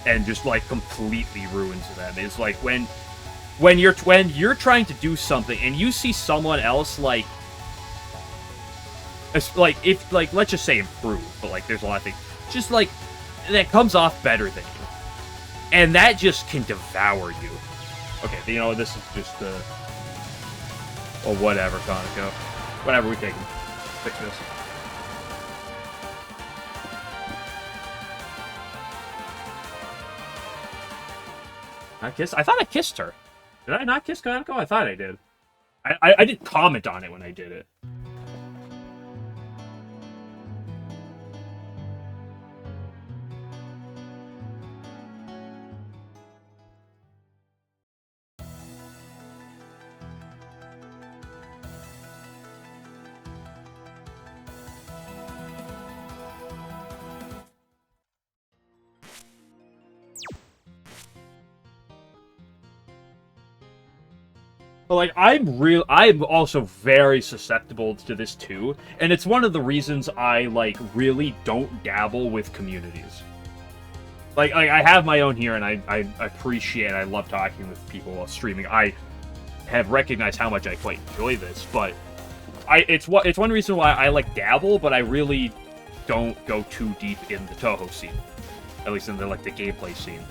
And just, like, completely ruins them. Is like when you're trying to do something and you see someone else, like if, like, let's just say improve, but, like, there's a lot of things just, like, that comes off better than you. And that just can devour you. Okay, you know, this is just, well, whatever, Konako. Whatever, we take him. Fix this. I thought I kissed her. Did I not kiss Konako? I thought I did. I didn't comment on it when I did it. But, like, I'm also very susceptible to this too, and it's one of the reasons I, like, really don't dabble with communities. Like I have my own here, and I appreciate, I love talking with people while streaming. I have recognized how much I quite enjoy this, but it's one reason why I, like, dabble, but I really don't go too deep in the Touhou scene. At least in the, like, the gameplay scene.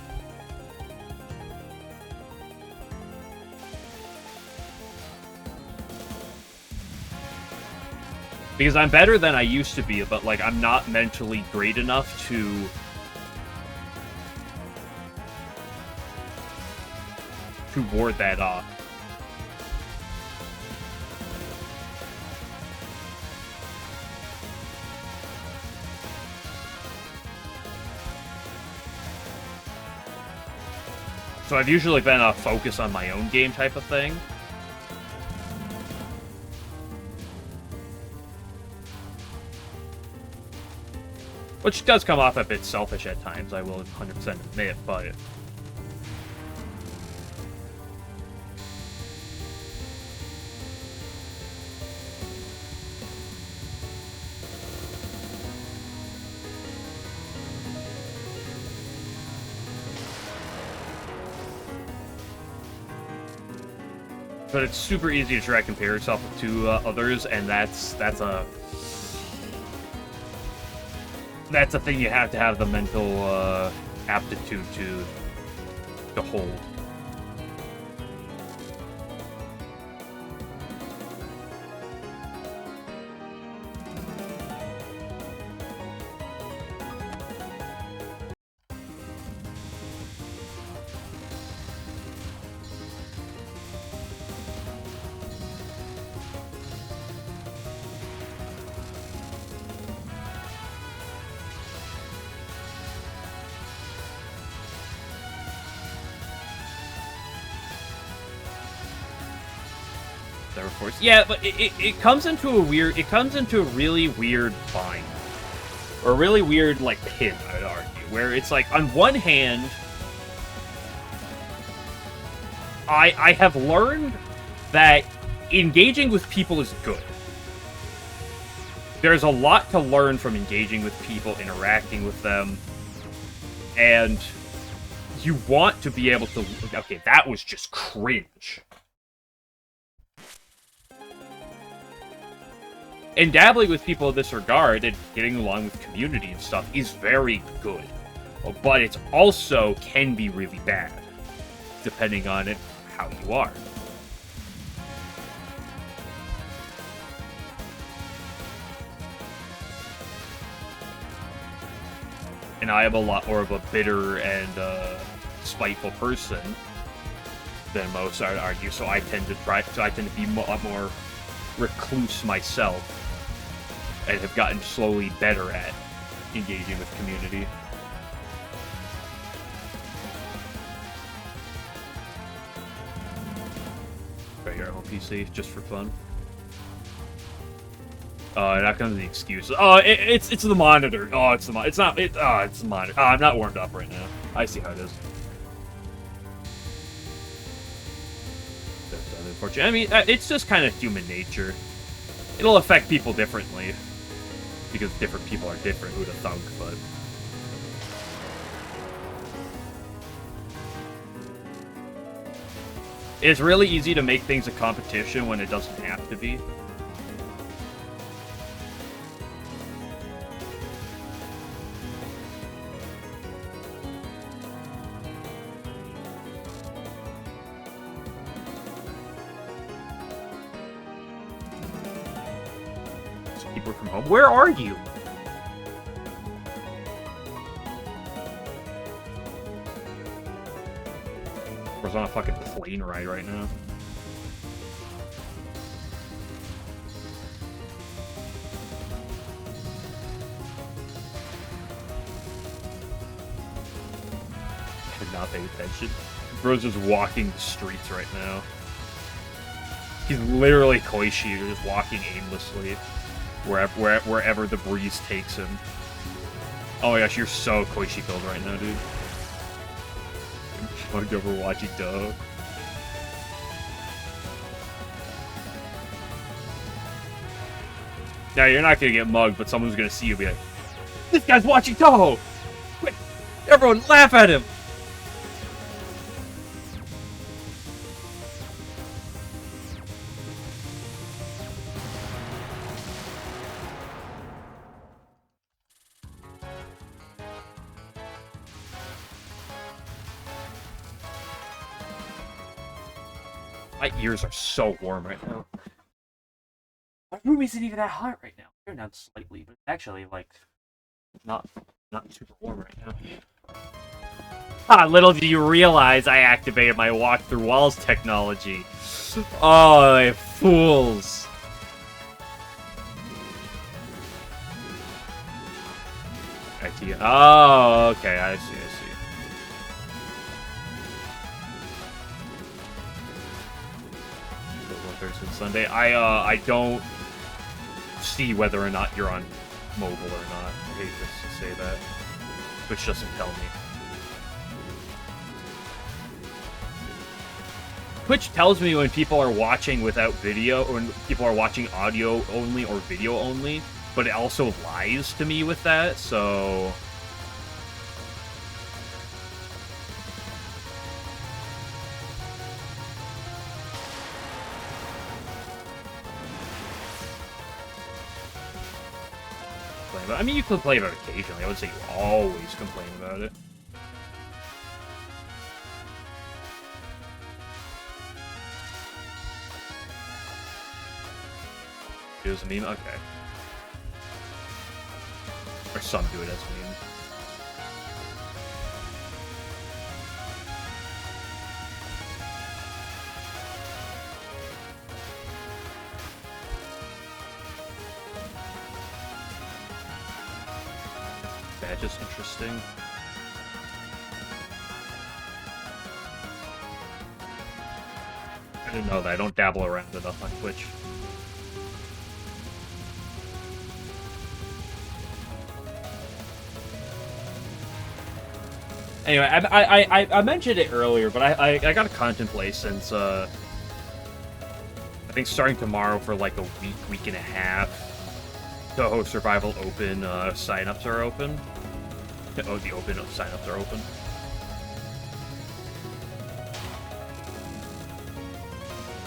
Because I'm better than I used to be, but, like, I'm not mentally great enough to ward that off. So I've usually been a focus on my own game type of thing. Which does come off a bit selfish at times, I will 100% admit, but... But it's super easy to try to compare yourself to others, and that's a thing you have to have the mental aptitude to hold. Yeah, but it comes into a weird, it comes into a really weird bind. Or a really weird, like, pin, I'd argue. Where it's like, on one hand, I have learned that engaging with people is good. There's a lot to learn from engaging with people, interacting with them, and you want to be able to... Okay, that was just cringe. And dabbling with people in this regard and getting along with community and stuff is very good. But it also can be really bad, depending on it, how you are. And I am a lot more of a bitter and spiteful person than most, I'd argue. So I tend to be a lot more recluse myself, and have gotten slowly better at engaging with community. Right here on PC, just for fun. Not gonna be the excuse. Oh, it's the monitor. Oh, it's the it's not. It's the monitor. Oh, I'm not warmed up right now. I see how it is. That's unfortunate. I mean, it's just kind of human nature. It'll affect people differently, because different people are different. Who'd have thunk? But it's really easy to make things a competition when it doesn't have to be. Work from home. Where are you? I was on a fucking plane ride right now. I did not pay attention. Bro's just walking the streets right now. He's literally Koichi, just walking aimlessly. Wherever the breeze takes him. Oh my gosh, you're so Koichi filled right now, dude. I'm fucked over watching Touhou. Now, you're not gonna get mugged, but someone's gonna see you and be like, "This guy's watching Touhou! Quick, everyone laugh at him!" My ears are so warm right now. My room isn't even that hot right now. They're not slightly, but actually, like, not super warm right now. Ah, little do you realize I activated my walk through walls technology. Oh, they fools. Oh, okay, I see. Thursday and Sunday. I don't see whether or not you're on mobile or not. I hate to say that, which doesn't tell me. Twitch tells me when people are watching without video, or when people are watching audio only or video only, but it also lies to me with that, so... I mean, you complain about it occasionally. I would say you always complain about it. It was a meme? Okay. Or some do it as a meme. Just interesting. I didn't know that. I don't dabble around enough on Twitch. Anyway, I mentioned it earlier, but I got a contemplate since I think starting tomorrow for like a week and a half. Touhou Survival Open signups are open. Oh, the open signups are open.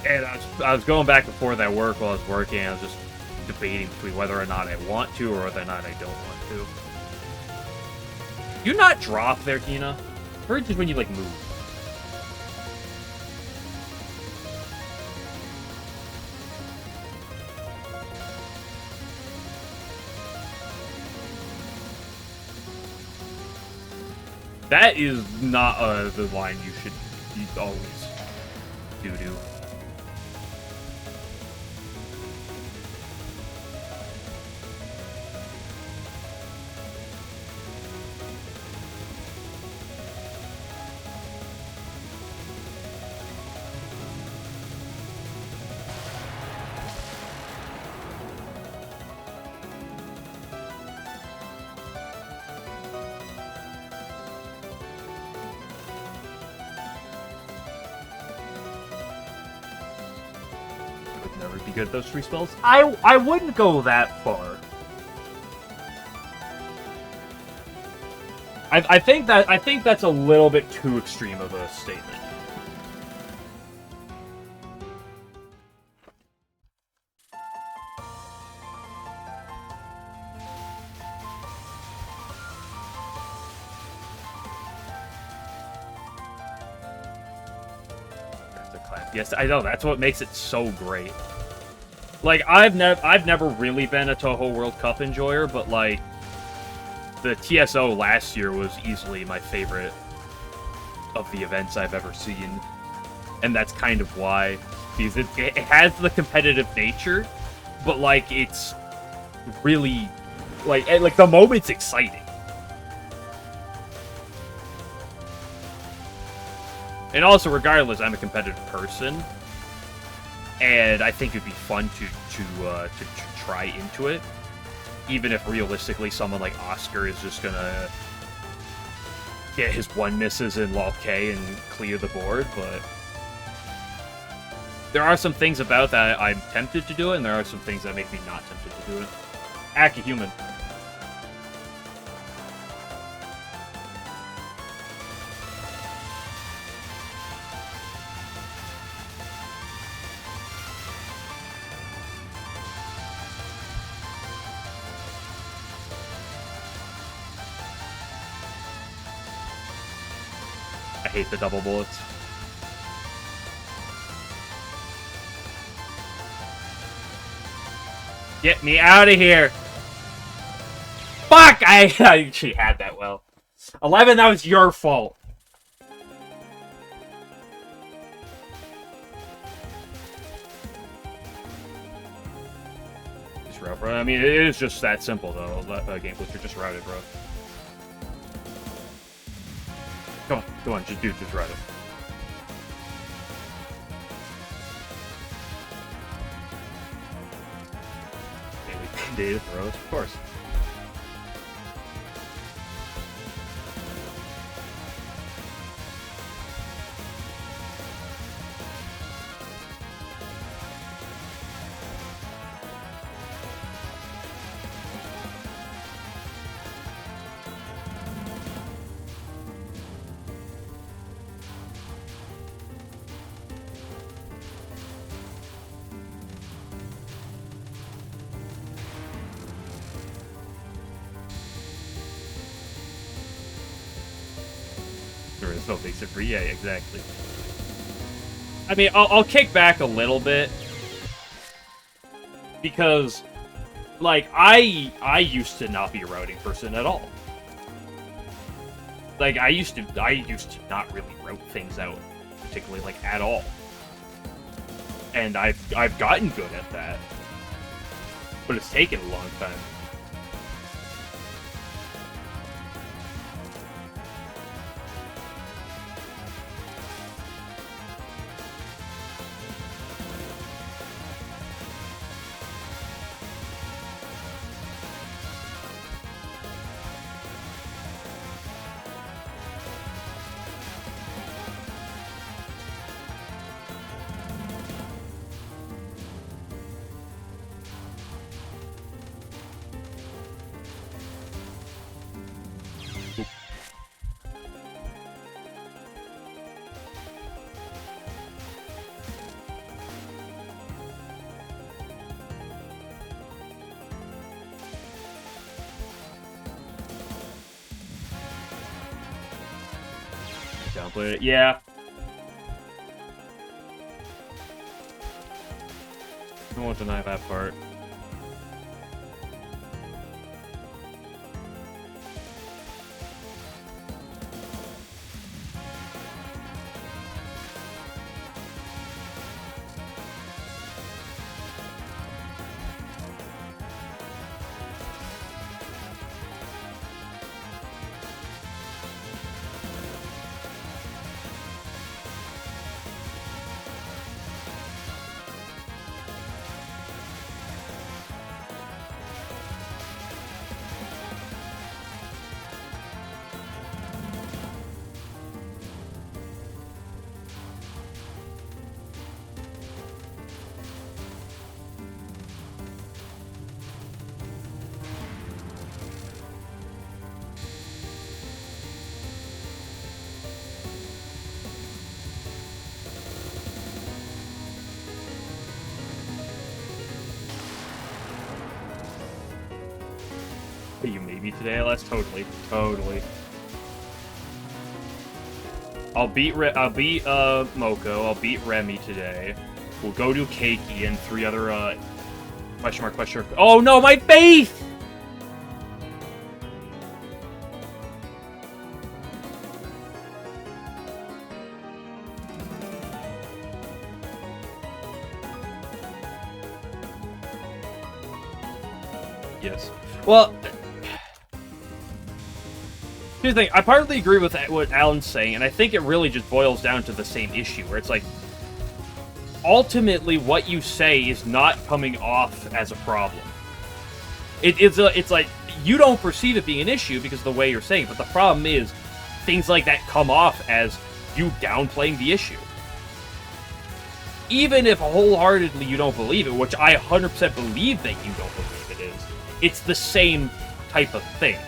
And I was going back and forth at work while I was working. I was just debating between whether or not I want to or whether or not I don't want to. You not drop there, Tina? Or just when you like move? That is not the line you should always do. Never be good at those 3 spells. I wouldn't go that far. I think that's a little bit too extreme of a statement. Yes, I know, that's what makes it so great. Like, I've never really been a Touhou World Cup enjoyer, but, like, the TSO last year was easily my favorite of the events I've ever seen. And that's kind of why. Because it has the competitive nature, but, like, it's really... Like, the moment's exciting. And also, regardless, I'm a competitive person, and I think it'd be fun to try into it, even if realistically someone like Oscar is just gonna get his 1 misses in LOL K and clear the board. But there are some things about that I'm tempted to do it, and there are some things that make me not tempted to do it. Act a human. I hate the double bullets. Get me out of here! Fuck! I actually had that well. 11, that was your fault. Just route, bro. I mean, it is just that simple, though. Game Glitcher just routed, bro. Come on, just ride it. Data throws, of course. So makes it free. Yeah, exactly. I mean, I'll kick back a little bit because, like, I used to not be a routing person at all. Like, I used to not really route things out, particularly like at all. And I've gotten good at that, but it's taken a long time. downplayed it. Yeah. I won't deny that part. You maybe today, LS? Totally. I'll beat Moko. I'll beat Remy today. We'll go to Keiki and 3 other, question mark. Oh no, my faith! Yes. Well, here's the thing. I partly agree with what Alan's saying, and I think it really just boils down to the same issue, where it's like, ultimately, what you say is not coming off as a problem. It's like, you don't perceive it being an issue because of the way you're saying it, but the problem is, things like that come off as you downplaying the issue. Even if wholeheartedly you don't believe it, which I 100% believe that you don't believe it is, it's the same type of thing.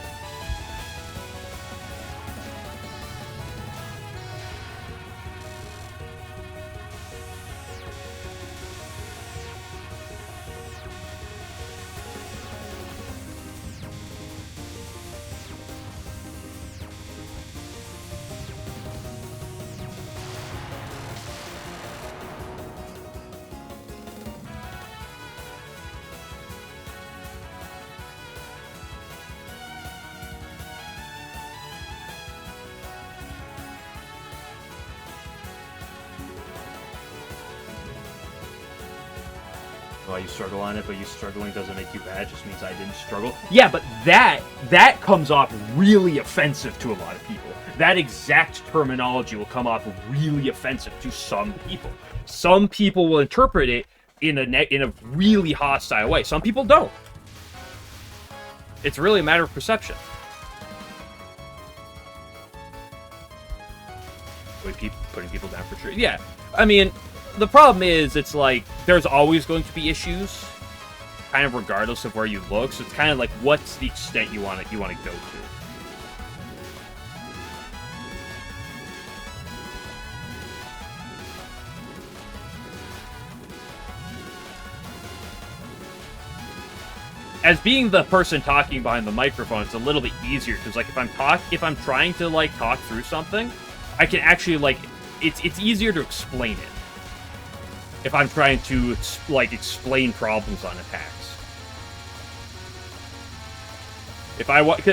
Why you struggle on it, but you struggling doesn't make you bad, just means I didn't struggle. Yeah, but that comes off really offensive to a lot of people. That exact terminology will come off really offensive to some people. Some people will interpret it in a really hostile way. Some people don't. It's really a matter of perception. Putting people down for true. Yeah, I mean, the problem is, it's like, there's always going to be issues, kind of regardless of where you look, so it's kind of like, what's the extent you want to go to? As being the person talking behind the microphone, it's a little bit easier, because, like, if I'm trying to, like, talk through something, I can actually, like, it's easier to explain it. If I'm trying to, like, explain problems on attacks.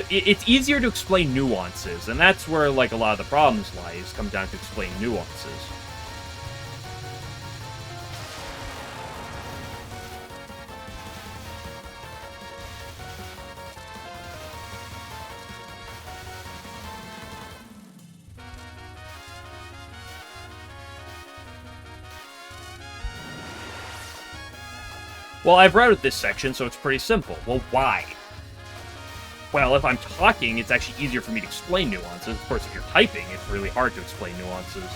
It's easier to explain nuances, and that's where, like, a lot of the problems lies, come down to explain nuances. Well, I've routed this section, so it's pretty simple. Well, why? Well, if I'm talking, it's actually easier for me to explain nuances. Of course, if you're typing, it's really hard to explain nuances.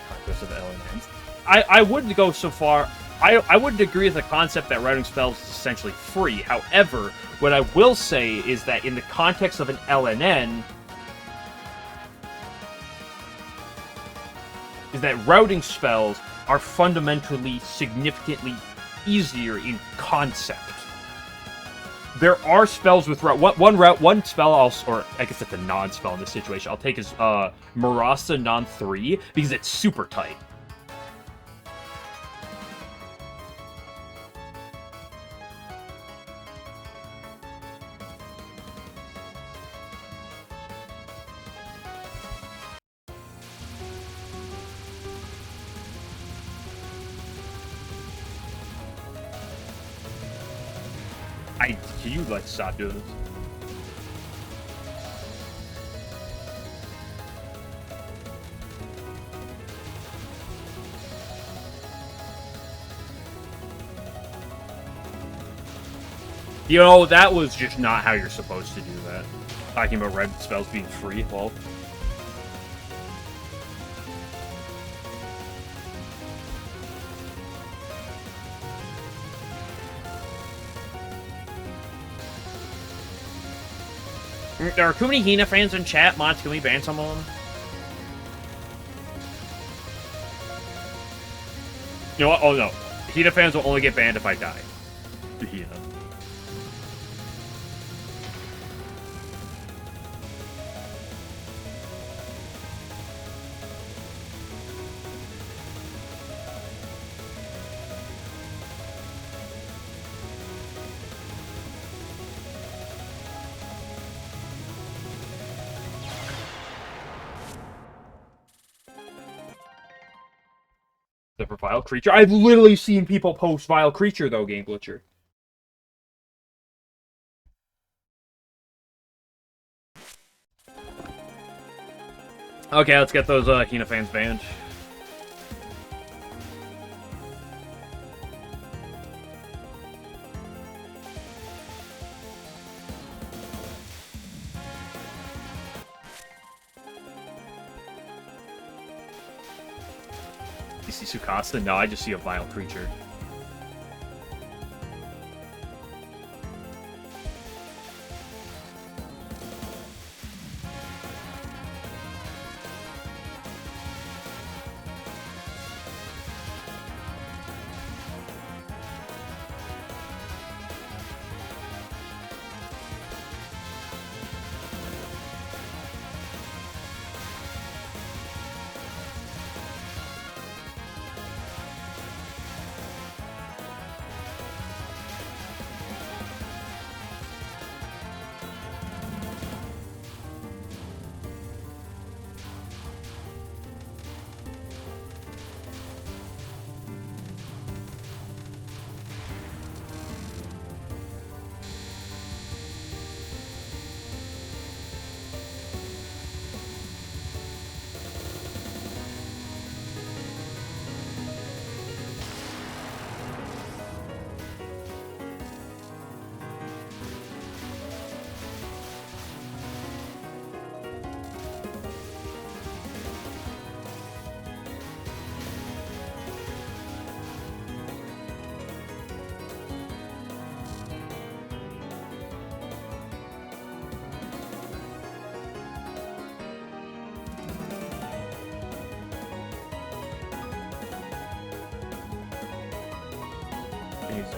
Conquest of LNNs. I wouldn't go so far... I wouldn't agree with the concept that routing spells is essentially free. However, what I will say is that in the context of an LNN, is that routing spells are fundamentally significantly easier in concept there are spells with one spell or I guess it's a non-spell in this situation. I'll take is Marasa non 3 because it's super tight. Can you, like, stop doing this? You know, that was just not how you're supposed to do that. Talking about red spells being free, well... There are too many Hina fans in chat. Mods, can we ban some of them? You know what? Oh, no. Hina fans will only get banned if I die. Hina. For Vile Creature. I've literally seen people post Vile Creature, though, Game Glitcher. Okay, let's get those Hina fans banned. You see Sukasa? No, I just see a Vile Creature.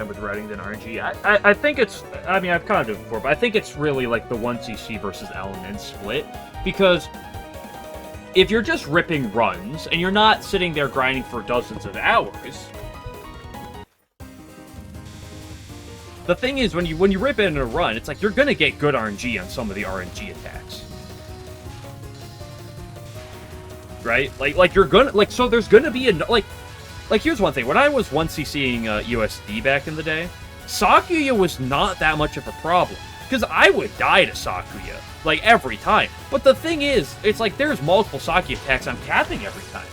With writing than RNG. I think it's, I mean, I've kind of done it before, but I think it's really like the 1cc versus LNN split, because if you're just ripping runs, and you're not sitting there grinding for dozens of hours, the thing is, when you rip in a run, it's like you're gonna get good RNG on some of the RNG attacks. Right? Like you're gonna, like, so there's gonna be a, like, here's one thing. When I was 1cc'ing USD back in the day, Sakuya was not that much of a problem. Because I would die to Sakuya, like, every time. But the thing is, it's like there's multiple Sakuya attacks I'm capping every time.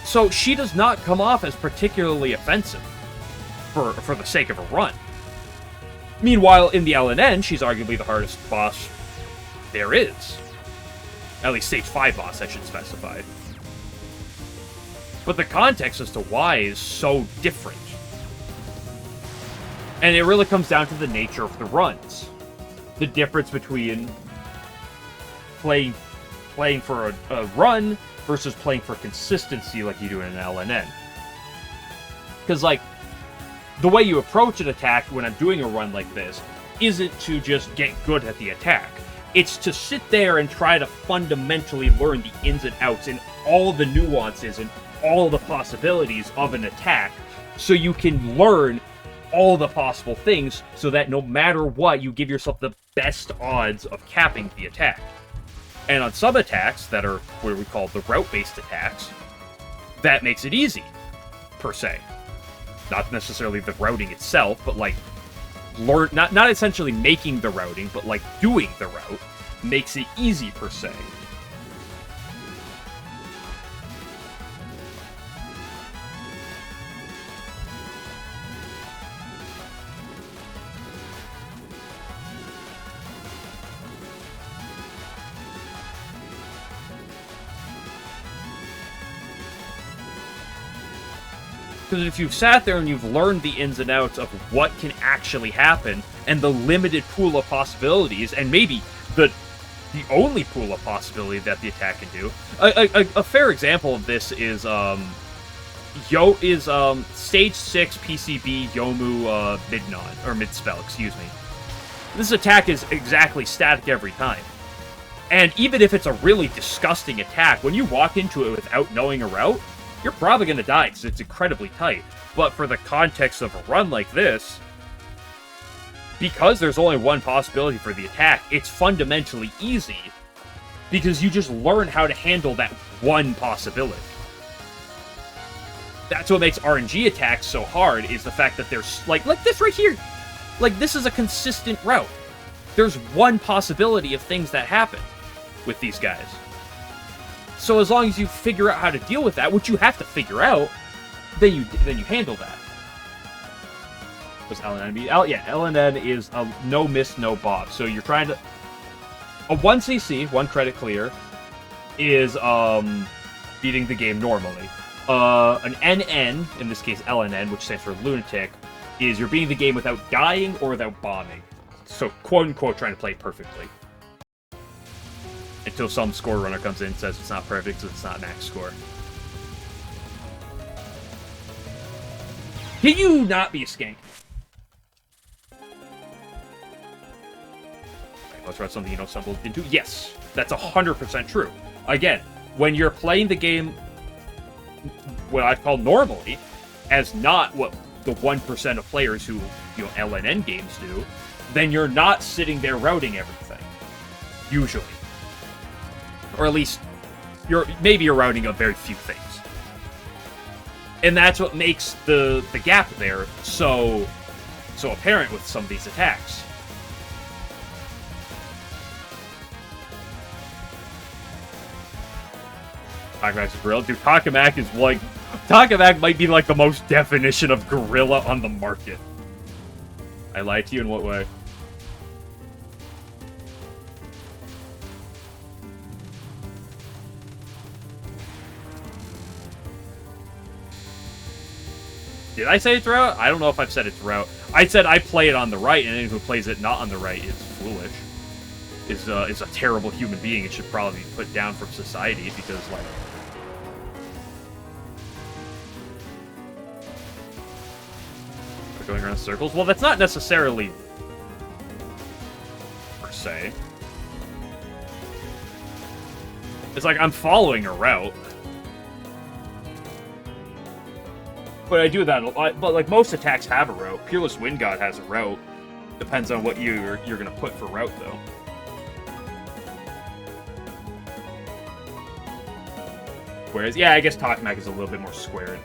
So she does not come off as particularly offensive for the sake of a run. Meanwhile, in the LNN, she's arguably the hardest boss there is. At least stage 5 boss, I should specify. But the context as to why is so different. And it really comes down to the nature of the runs. The difference between playing for a run versus playing for consistency like you do in an LNN. Because, like, the way you approach an attack when I'm doing a run like this isn't to just get good at the attack. It's to sit there and try to fundamentally learn the ins and outs and all the nuances and all the possibilities of an attack, so you can learn all the possible things, so that no matter what, you give yourself the best odds of capping the attack. And on some attacks that are what we call the route-based attacks, that makes it easy, per se. Not necessarily the routing itself, but like not essentially making the routing, but like doing the route makes it easy, per se. Because if you've sat there and you've learned the ins and outs of what can actually happen, and the limited pool of possibilities, and maybe the only pool of possibility that the attack can do. A fair example of this is Stage 6 PCB Yomu mid-non, or mid-spell, excuse me. This attack is exactly static every time. And even if it's a really disgusting attack, when you walk into it without knowing a route, you're probably going to die because it's incredibly tight. But for the context of a run like this, because there's only one possibility for the attack, it's fundamentally easy because you just learn how to handle that one possibility. That's what makes RNG attacks so hard, is the fact that there's, like this right here. Like, this is a consistent route. There's one possibility of things that happen with these guys. So as long as you figure out how to deal with that, which you have to figure out, then you handle that. What's LNN be? Yeah, LNN is a no miss, no bob. So you're trying to... A 1 CC, 1 credit clear, is beating the game normally. An NN, in this case LNN, which stands for lunatic, is you're beating the game without dying or without bombing. So quote-unquote trying to play perfectly. Until some score runner comes in and says it's not perfect, so it's not max score. Can you not be a skank? Let's run something you don't stumble into. Yes, that's 100% true. Again, when you're playing the game, what I call normally, as not what the 1% of players who, LNN games do, then you're not sitting there routing everything. Usually. Or at least, maybe you're routing a very few things. And that's what makes the gap there so apparent with some of these attacks. Takamak's a gorilla. Dude, Takamak might be like the most definition of gorilla on the market. I lied to you in what way? Did I say it's route? I don't know if I've said it's route. I said I play it on the right, and anyone who plays it not on the right is foolish. Is a terrible human being. It should probably be put down from society because, like... We're going around in circles? Well, that's not necessarily... per se. It's like I'm following a route. But I do that a lot. But like most attacks have a route. Peerless Wind God has a route. Depends on what you're gonna put for route though. Whereas, yeah, I guess Takamak is a little bit more squared.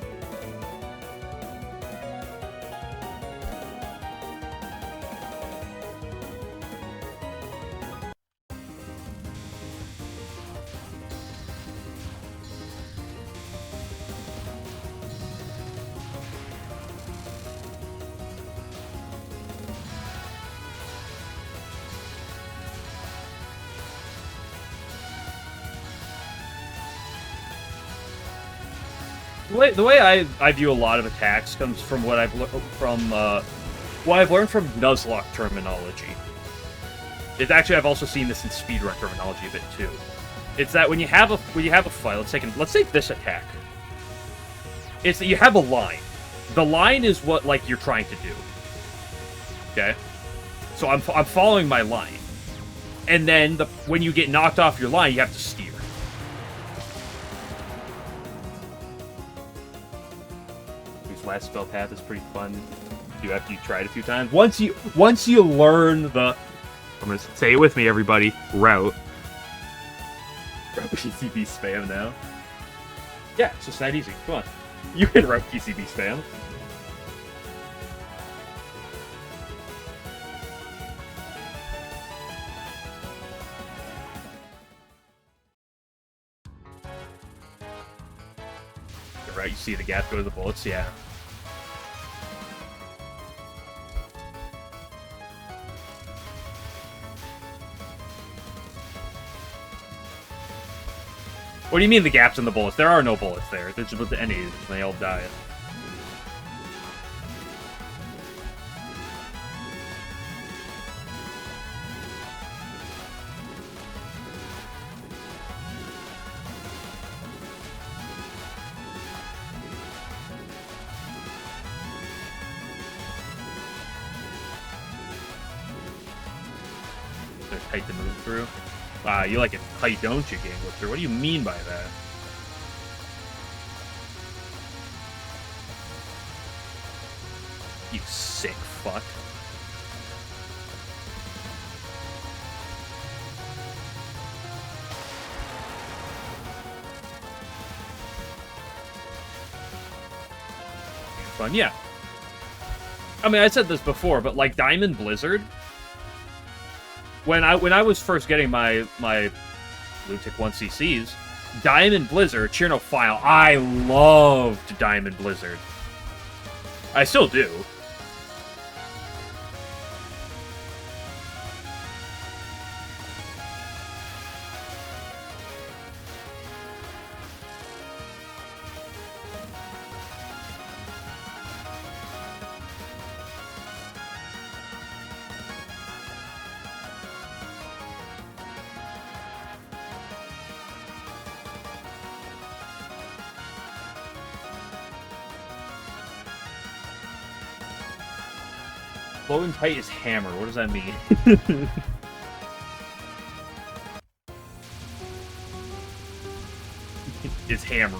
The way I view a lot of attacks comes from what I've learned from Nuzlocke terminology. It's actually, I've also seen this in speedrun terminology a bit too. It's that when you have a fight, let's say this attack. It's that you have a line, The line is what, like, you're trying to do. Okay? So I'm following my line. And then when you get knocked off your line, you have to steer. Whose last spell path is pretty fun. You have to try it a few times. Once you learn the, I'm gonna say it with me, everybody. Route. PCB spam now. Yeah, it's just that easy. Come on. You can route PCB spam. Right, you see the gap go to the bullets, yeah. What do you mean the gaps in the bullets? There are no bullets there. They're just with the enemies, and they all die. They're tight to move through. You like it tight, don't you, Game Whipster? What do you mean by that? You sick fuck. Fun, yeah. I mean, I said this before, but like Diamond Blizzard, when I was first getting my Lutic 1cc's, Diamond Blizzard, Chernophile, I loved Diamond Blizzard. I still do. Low and tight is hammer. What does that mean? It's hammer.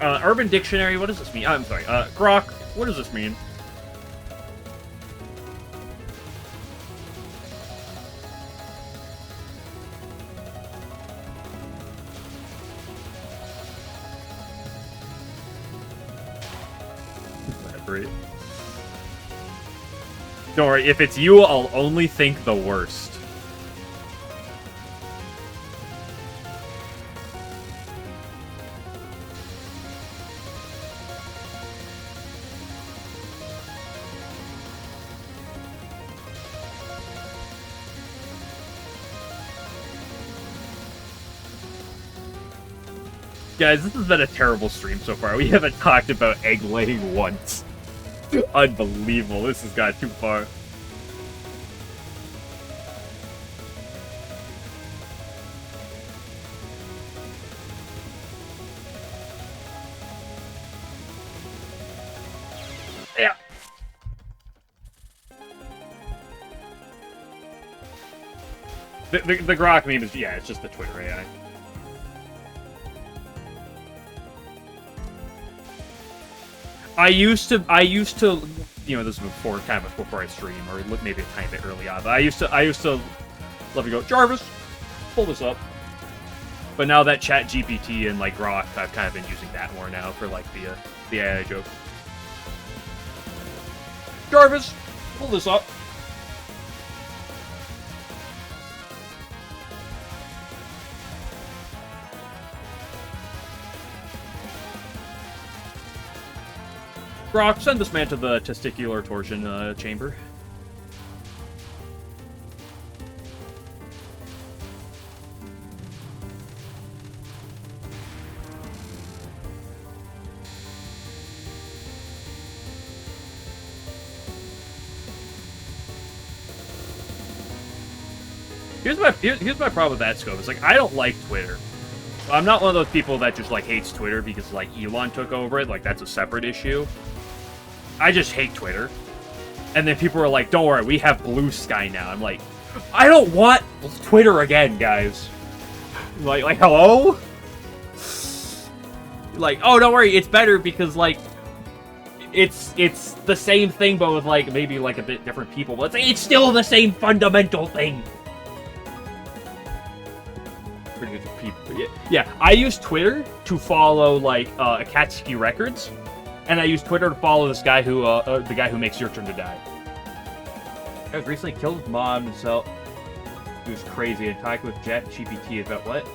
Urban Dictionary, what does this mean? I'm sorry. Grok, what does this mean? Don't worry, if it's you, I'll only think the worst. Guys, this has been a terrible stream so far. We haven't talked about egg laying once. Unbelievable. This has got too far. Yeah. The Grok meme is, yeah, it's just the Twitter AI. I used to, you know, this is before, kind of before I stream, or maybe a tiny bit early on, but I used to love to go, Jarvis, pull this up. But now that Chat GPT and, like, Grok, I've kind of been using that more now for, like, the AI joke. Jarvis, pull this up. Grok, send this man to the testicular torsion chamber. here's my problem with that scope. It's like, I don't like Twitter. I'm not one of those people that just, like, hates Twitter because, like, Elon took over it. Like, that's a separate issue. I just hate Twitter. And then people are like, don't worry, we have Blue Sky now. I'm like, I don't want Twitter again, guys. Like, hello? Like, oh, don't worry, it's better because, like, it's the same thing, but with, like, maybe, like, a bit different people. But it's still the same fundamental thing. Pretty good people. Yeah, I use Twitter to follow, like, Akatsuki Records. And I use Twitter to follow this guy who, the guy who makes Your Turn to Die. I was recently killed his mom, so he was crazy and talking with ChatGPT about what?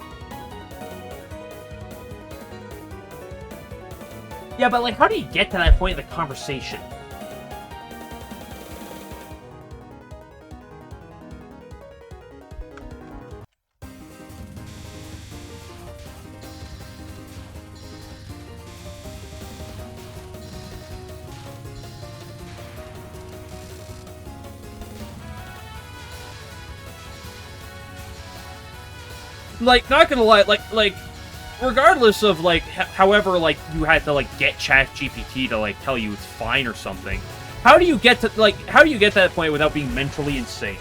Yeah, but, like, how do you get to that point in the conversation? Like, not gonna lie, like, regardless of, like, however, like, you had to, like, get ChatGPT to, like, tell you it's fine or something, how do you get to, like, how do you get to that point without being mentally insane?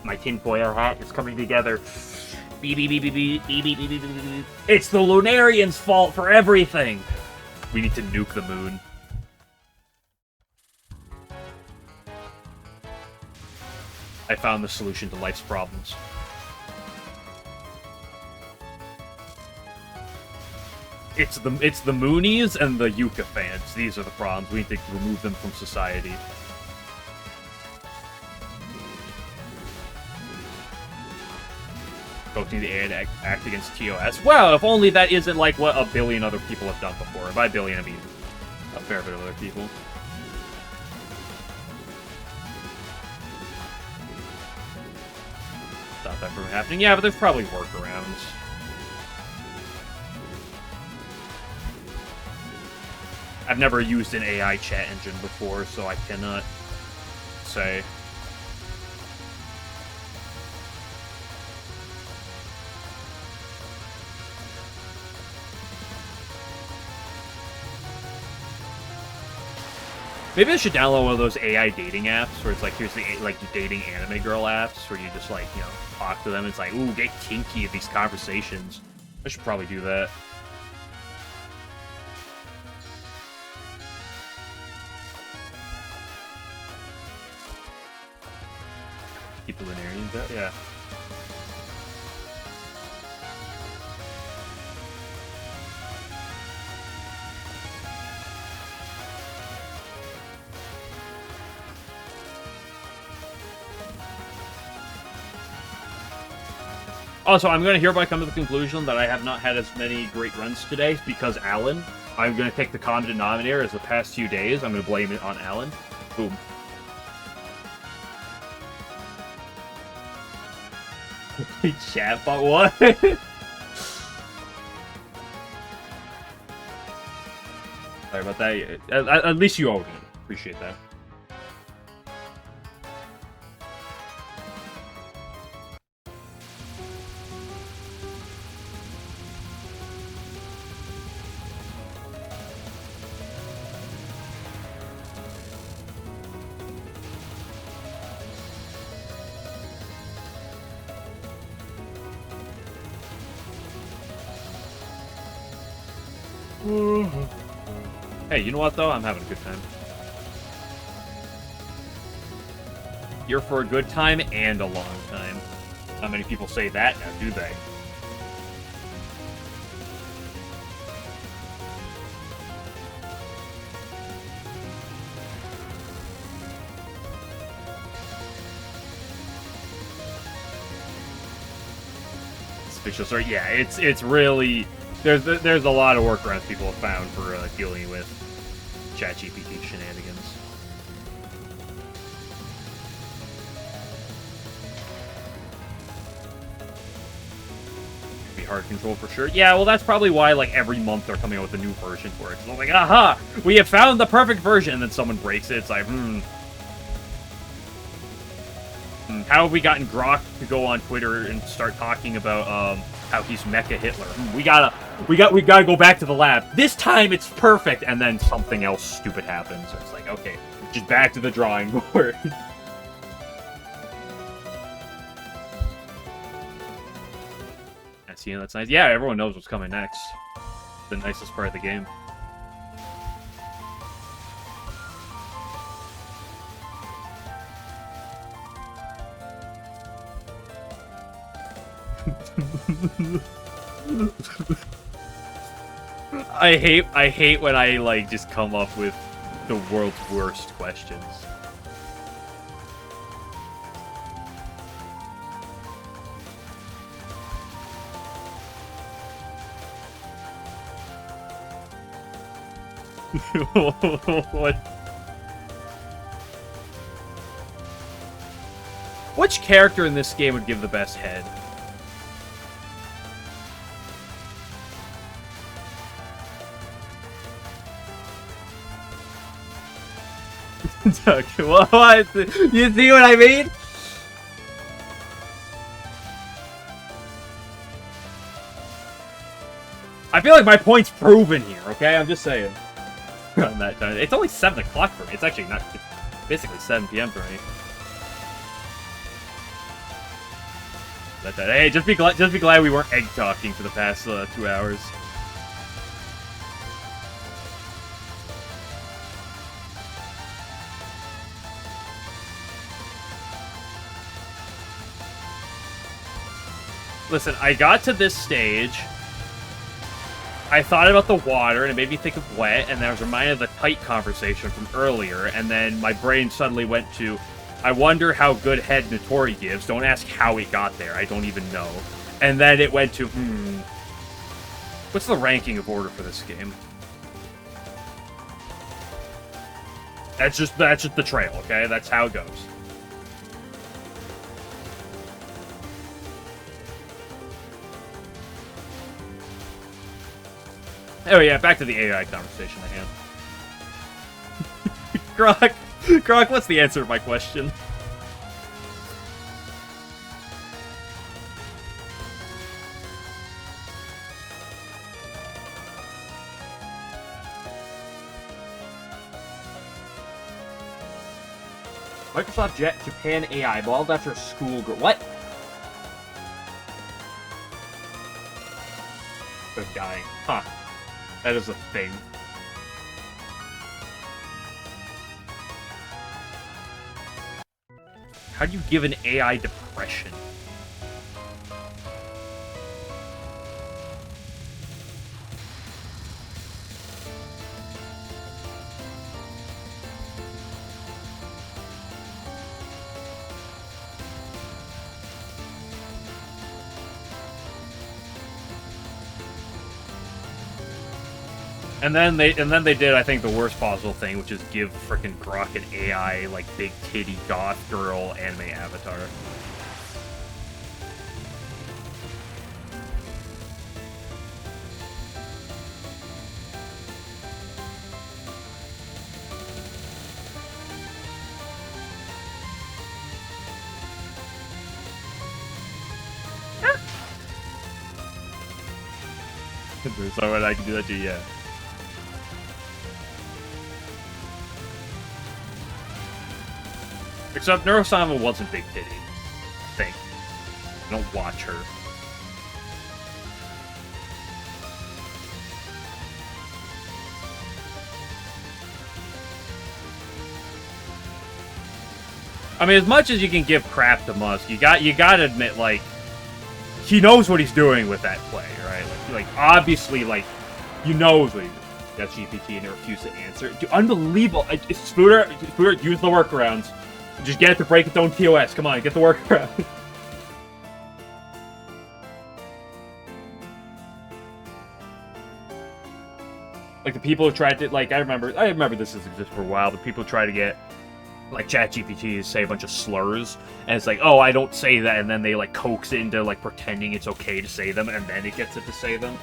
My tinfoil hat is coming together. Beep, beep, beep, beep, beep, beep, beep, beep, beep, beep. It's the Lunarians' fault for everything! We need to nuke the moon. I found the solution to life's problems. It's the Moonies and the Yuka fans. These are the problems. We need to remove them from society. Folks need to act against TOS. Well, if only that isn't like what a billion other people have done before. By billion, I mean a fair bit of other people. Stop that from happening. Yeah, but there's probably workarounds. I've never used an AI chat engine before, so I cannot say. Maybe I should download one of those AI dating apps where it's like, here's the, like, dating anime girl apps where you just, like, you know, talk to them. It's like, ooh, get kinky at these conversations. I should probably do that. Keep the Lunarians out? Yeah. Also, I'm going to hereby come to the conclusion that I have not had as many great runs today because Alan. I'm going to take the common denominator as the past few days. I'm going to blame it on Alan. Boom. Chatbot, what? Sorry about that. At least you owed me. Appreciate that. Hey, you know what, though? I'm having a good time. Here for a good time and a long time. Not many people say that now, do they? Suspicious, or yeah, it's really... there's a lot of workarounds people have found for dealing with ChatGPT shenanigans. Be hard control for sure. Yeah, well, that's probably why like every month they're coming out with a new version for it. I'm like, aha, we have found the perfect version, and then someone breaks it. It's like, how have we gotten Grok to go on Twitter and start talking about how he's Mecha Hitler? We gotta go back to the lab. This time it's perfect, and then something else stupid happens. So it's like, okay, just back to the drawing board. I see, that's nice. Yeah, everyone knows what's coming next. The nicest part of the game. I hate when I like just come up with the world's worst questions. What? Which character in this game would give the best head? What? You see what I mean? I feel like my point's proven here, okay? I'm just saying. On that time. It's only 7 o'clock for me. It's actually not... It's basically 7 p.m. for me. Hey, just be glad we weren't egg talking for the past 2 hours. Listen, I got to this stage. I thought about the water, and it made me think of wet, and then I was reminded of the tight conversation from earlier, and then my brain suddenly went to, I wonder how good head Notori gives. Don't ask how he got there. I don't even know. And then it went to, what's the ranking of order for this game? That's just the trail, okay? That's how it goes. Oh yeah, back to the AI conversation at hand. Grok, what's the answer to my question? Microsoft Japan AI, balled after schoolgirl. What? They're dying. Huh. That is a thing. How do you give an AI depression? And then they did, I think, the worst possible thing, which is give frickin' Grok an AI, like, big titty goth girl anime avatar. There's no way I can do that to you, yeah. Except Neurosama wasn't big titty. I think. I don't watch her. I mean, as much as you can give crap to Musk, you gotta admit, like, he knows what he's doing with that play, right? Like obviously, like, he knows what he's doing. Got GPT and it refused to answer. Dude, unbelievable. Spooter, use the workarounds. Just get it to break its own TOS. Come on, get the workaround. Like the people who tried to like I remember this has existed for a while, but people try to get like ChatGPT to say a bunch of slurs, and it's like, oh, I don't say that, and then they like coax it into like pretending it's okay to say them, and then it gets it to say them.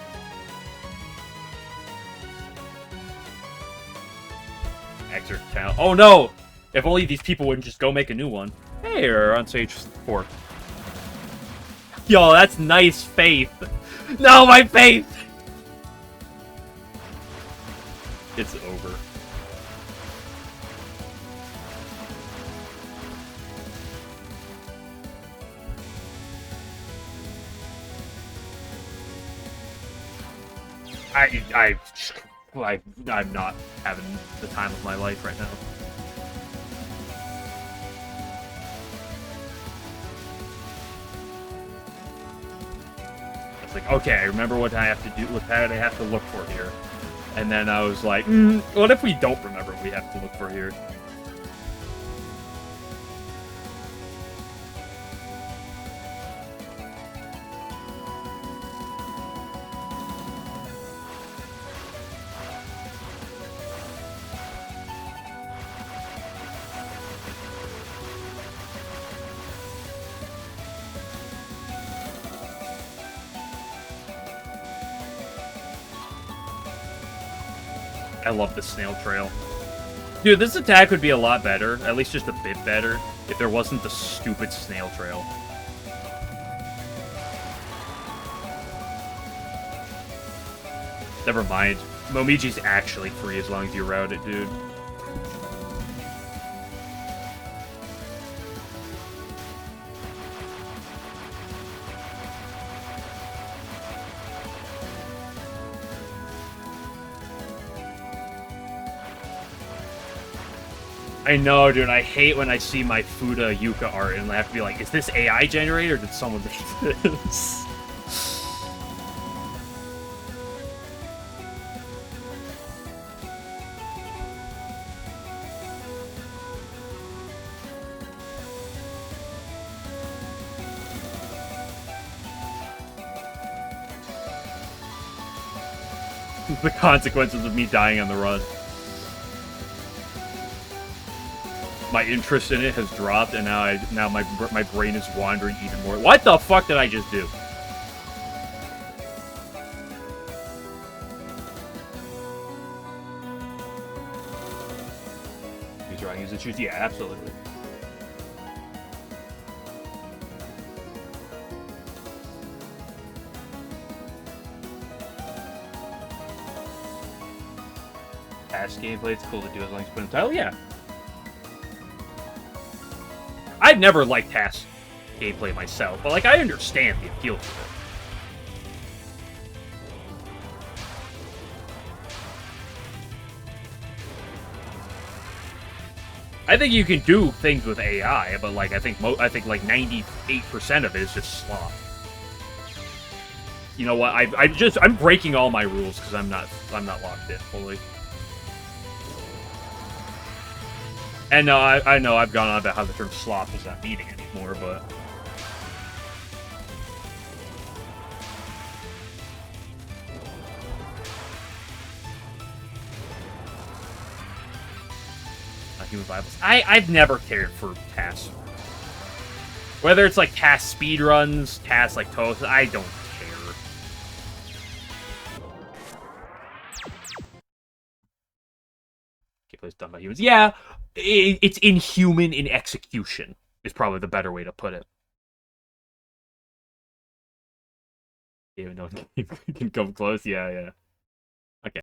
Extra talent. Oh no! If only these people wouldn't just go make a new one. Hey, you're on stage 4. Yo, that's nice faith. No, my faith! It's over. I'm not having the time of my life right now. It's like, okay, I remember what I have to do, what I have to look for here. And then I was like, what if we don't remember what we have to look for here? I love the snail trail. Dude, this attack would be a lot better, at least just a bit better, if there wasn't the stupid snail trail. Never mind. Momiji's actually free as long as you route it, dude. I know, dude. I hate when I see my Fuda Yuka art and I have to be like, is this AI generated or did someone make this? The consequences of me dying on the run. My interest in it has dropped, and now my brain is wandering even more. What the fuck did I just do? Use your use the choose. Yeah, absolutely. Past gameplay, it's cool to do as long as you put in the title. Yeah. I've never liked past gameplay myself, but like I understand the appeal to it. I think you can do things with AI, but like I think like 98% of it is just slop. You know what? I'm breaking all my rules because I'm not locked in fully. And no, I know I've gone on about how the term slop is not meaning anymore, but... Human Bibles. I've never cared for tasks. Whether it's like task speedruns, tasks like Touhou, I don't care. Gameplay's done by humans. Yeah, it's inhuman in execution, is probably the better way to put it. Even though it can come close, yeah.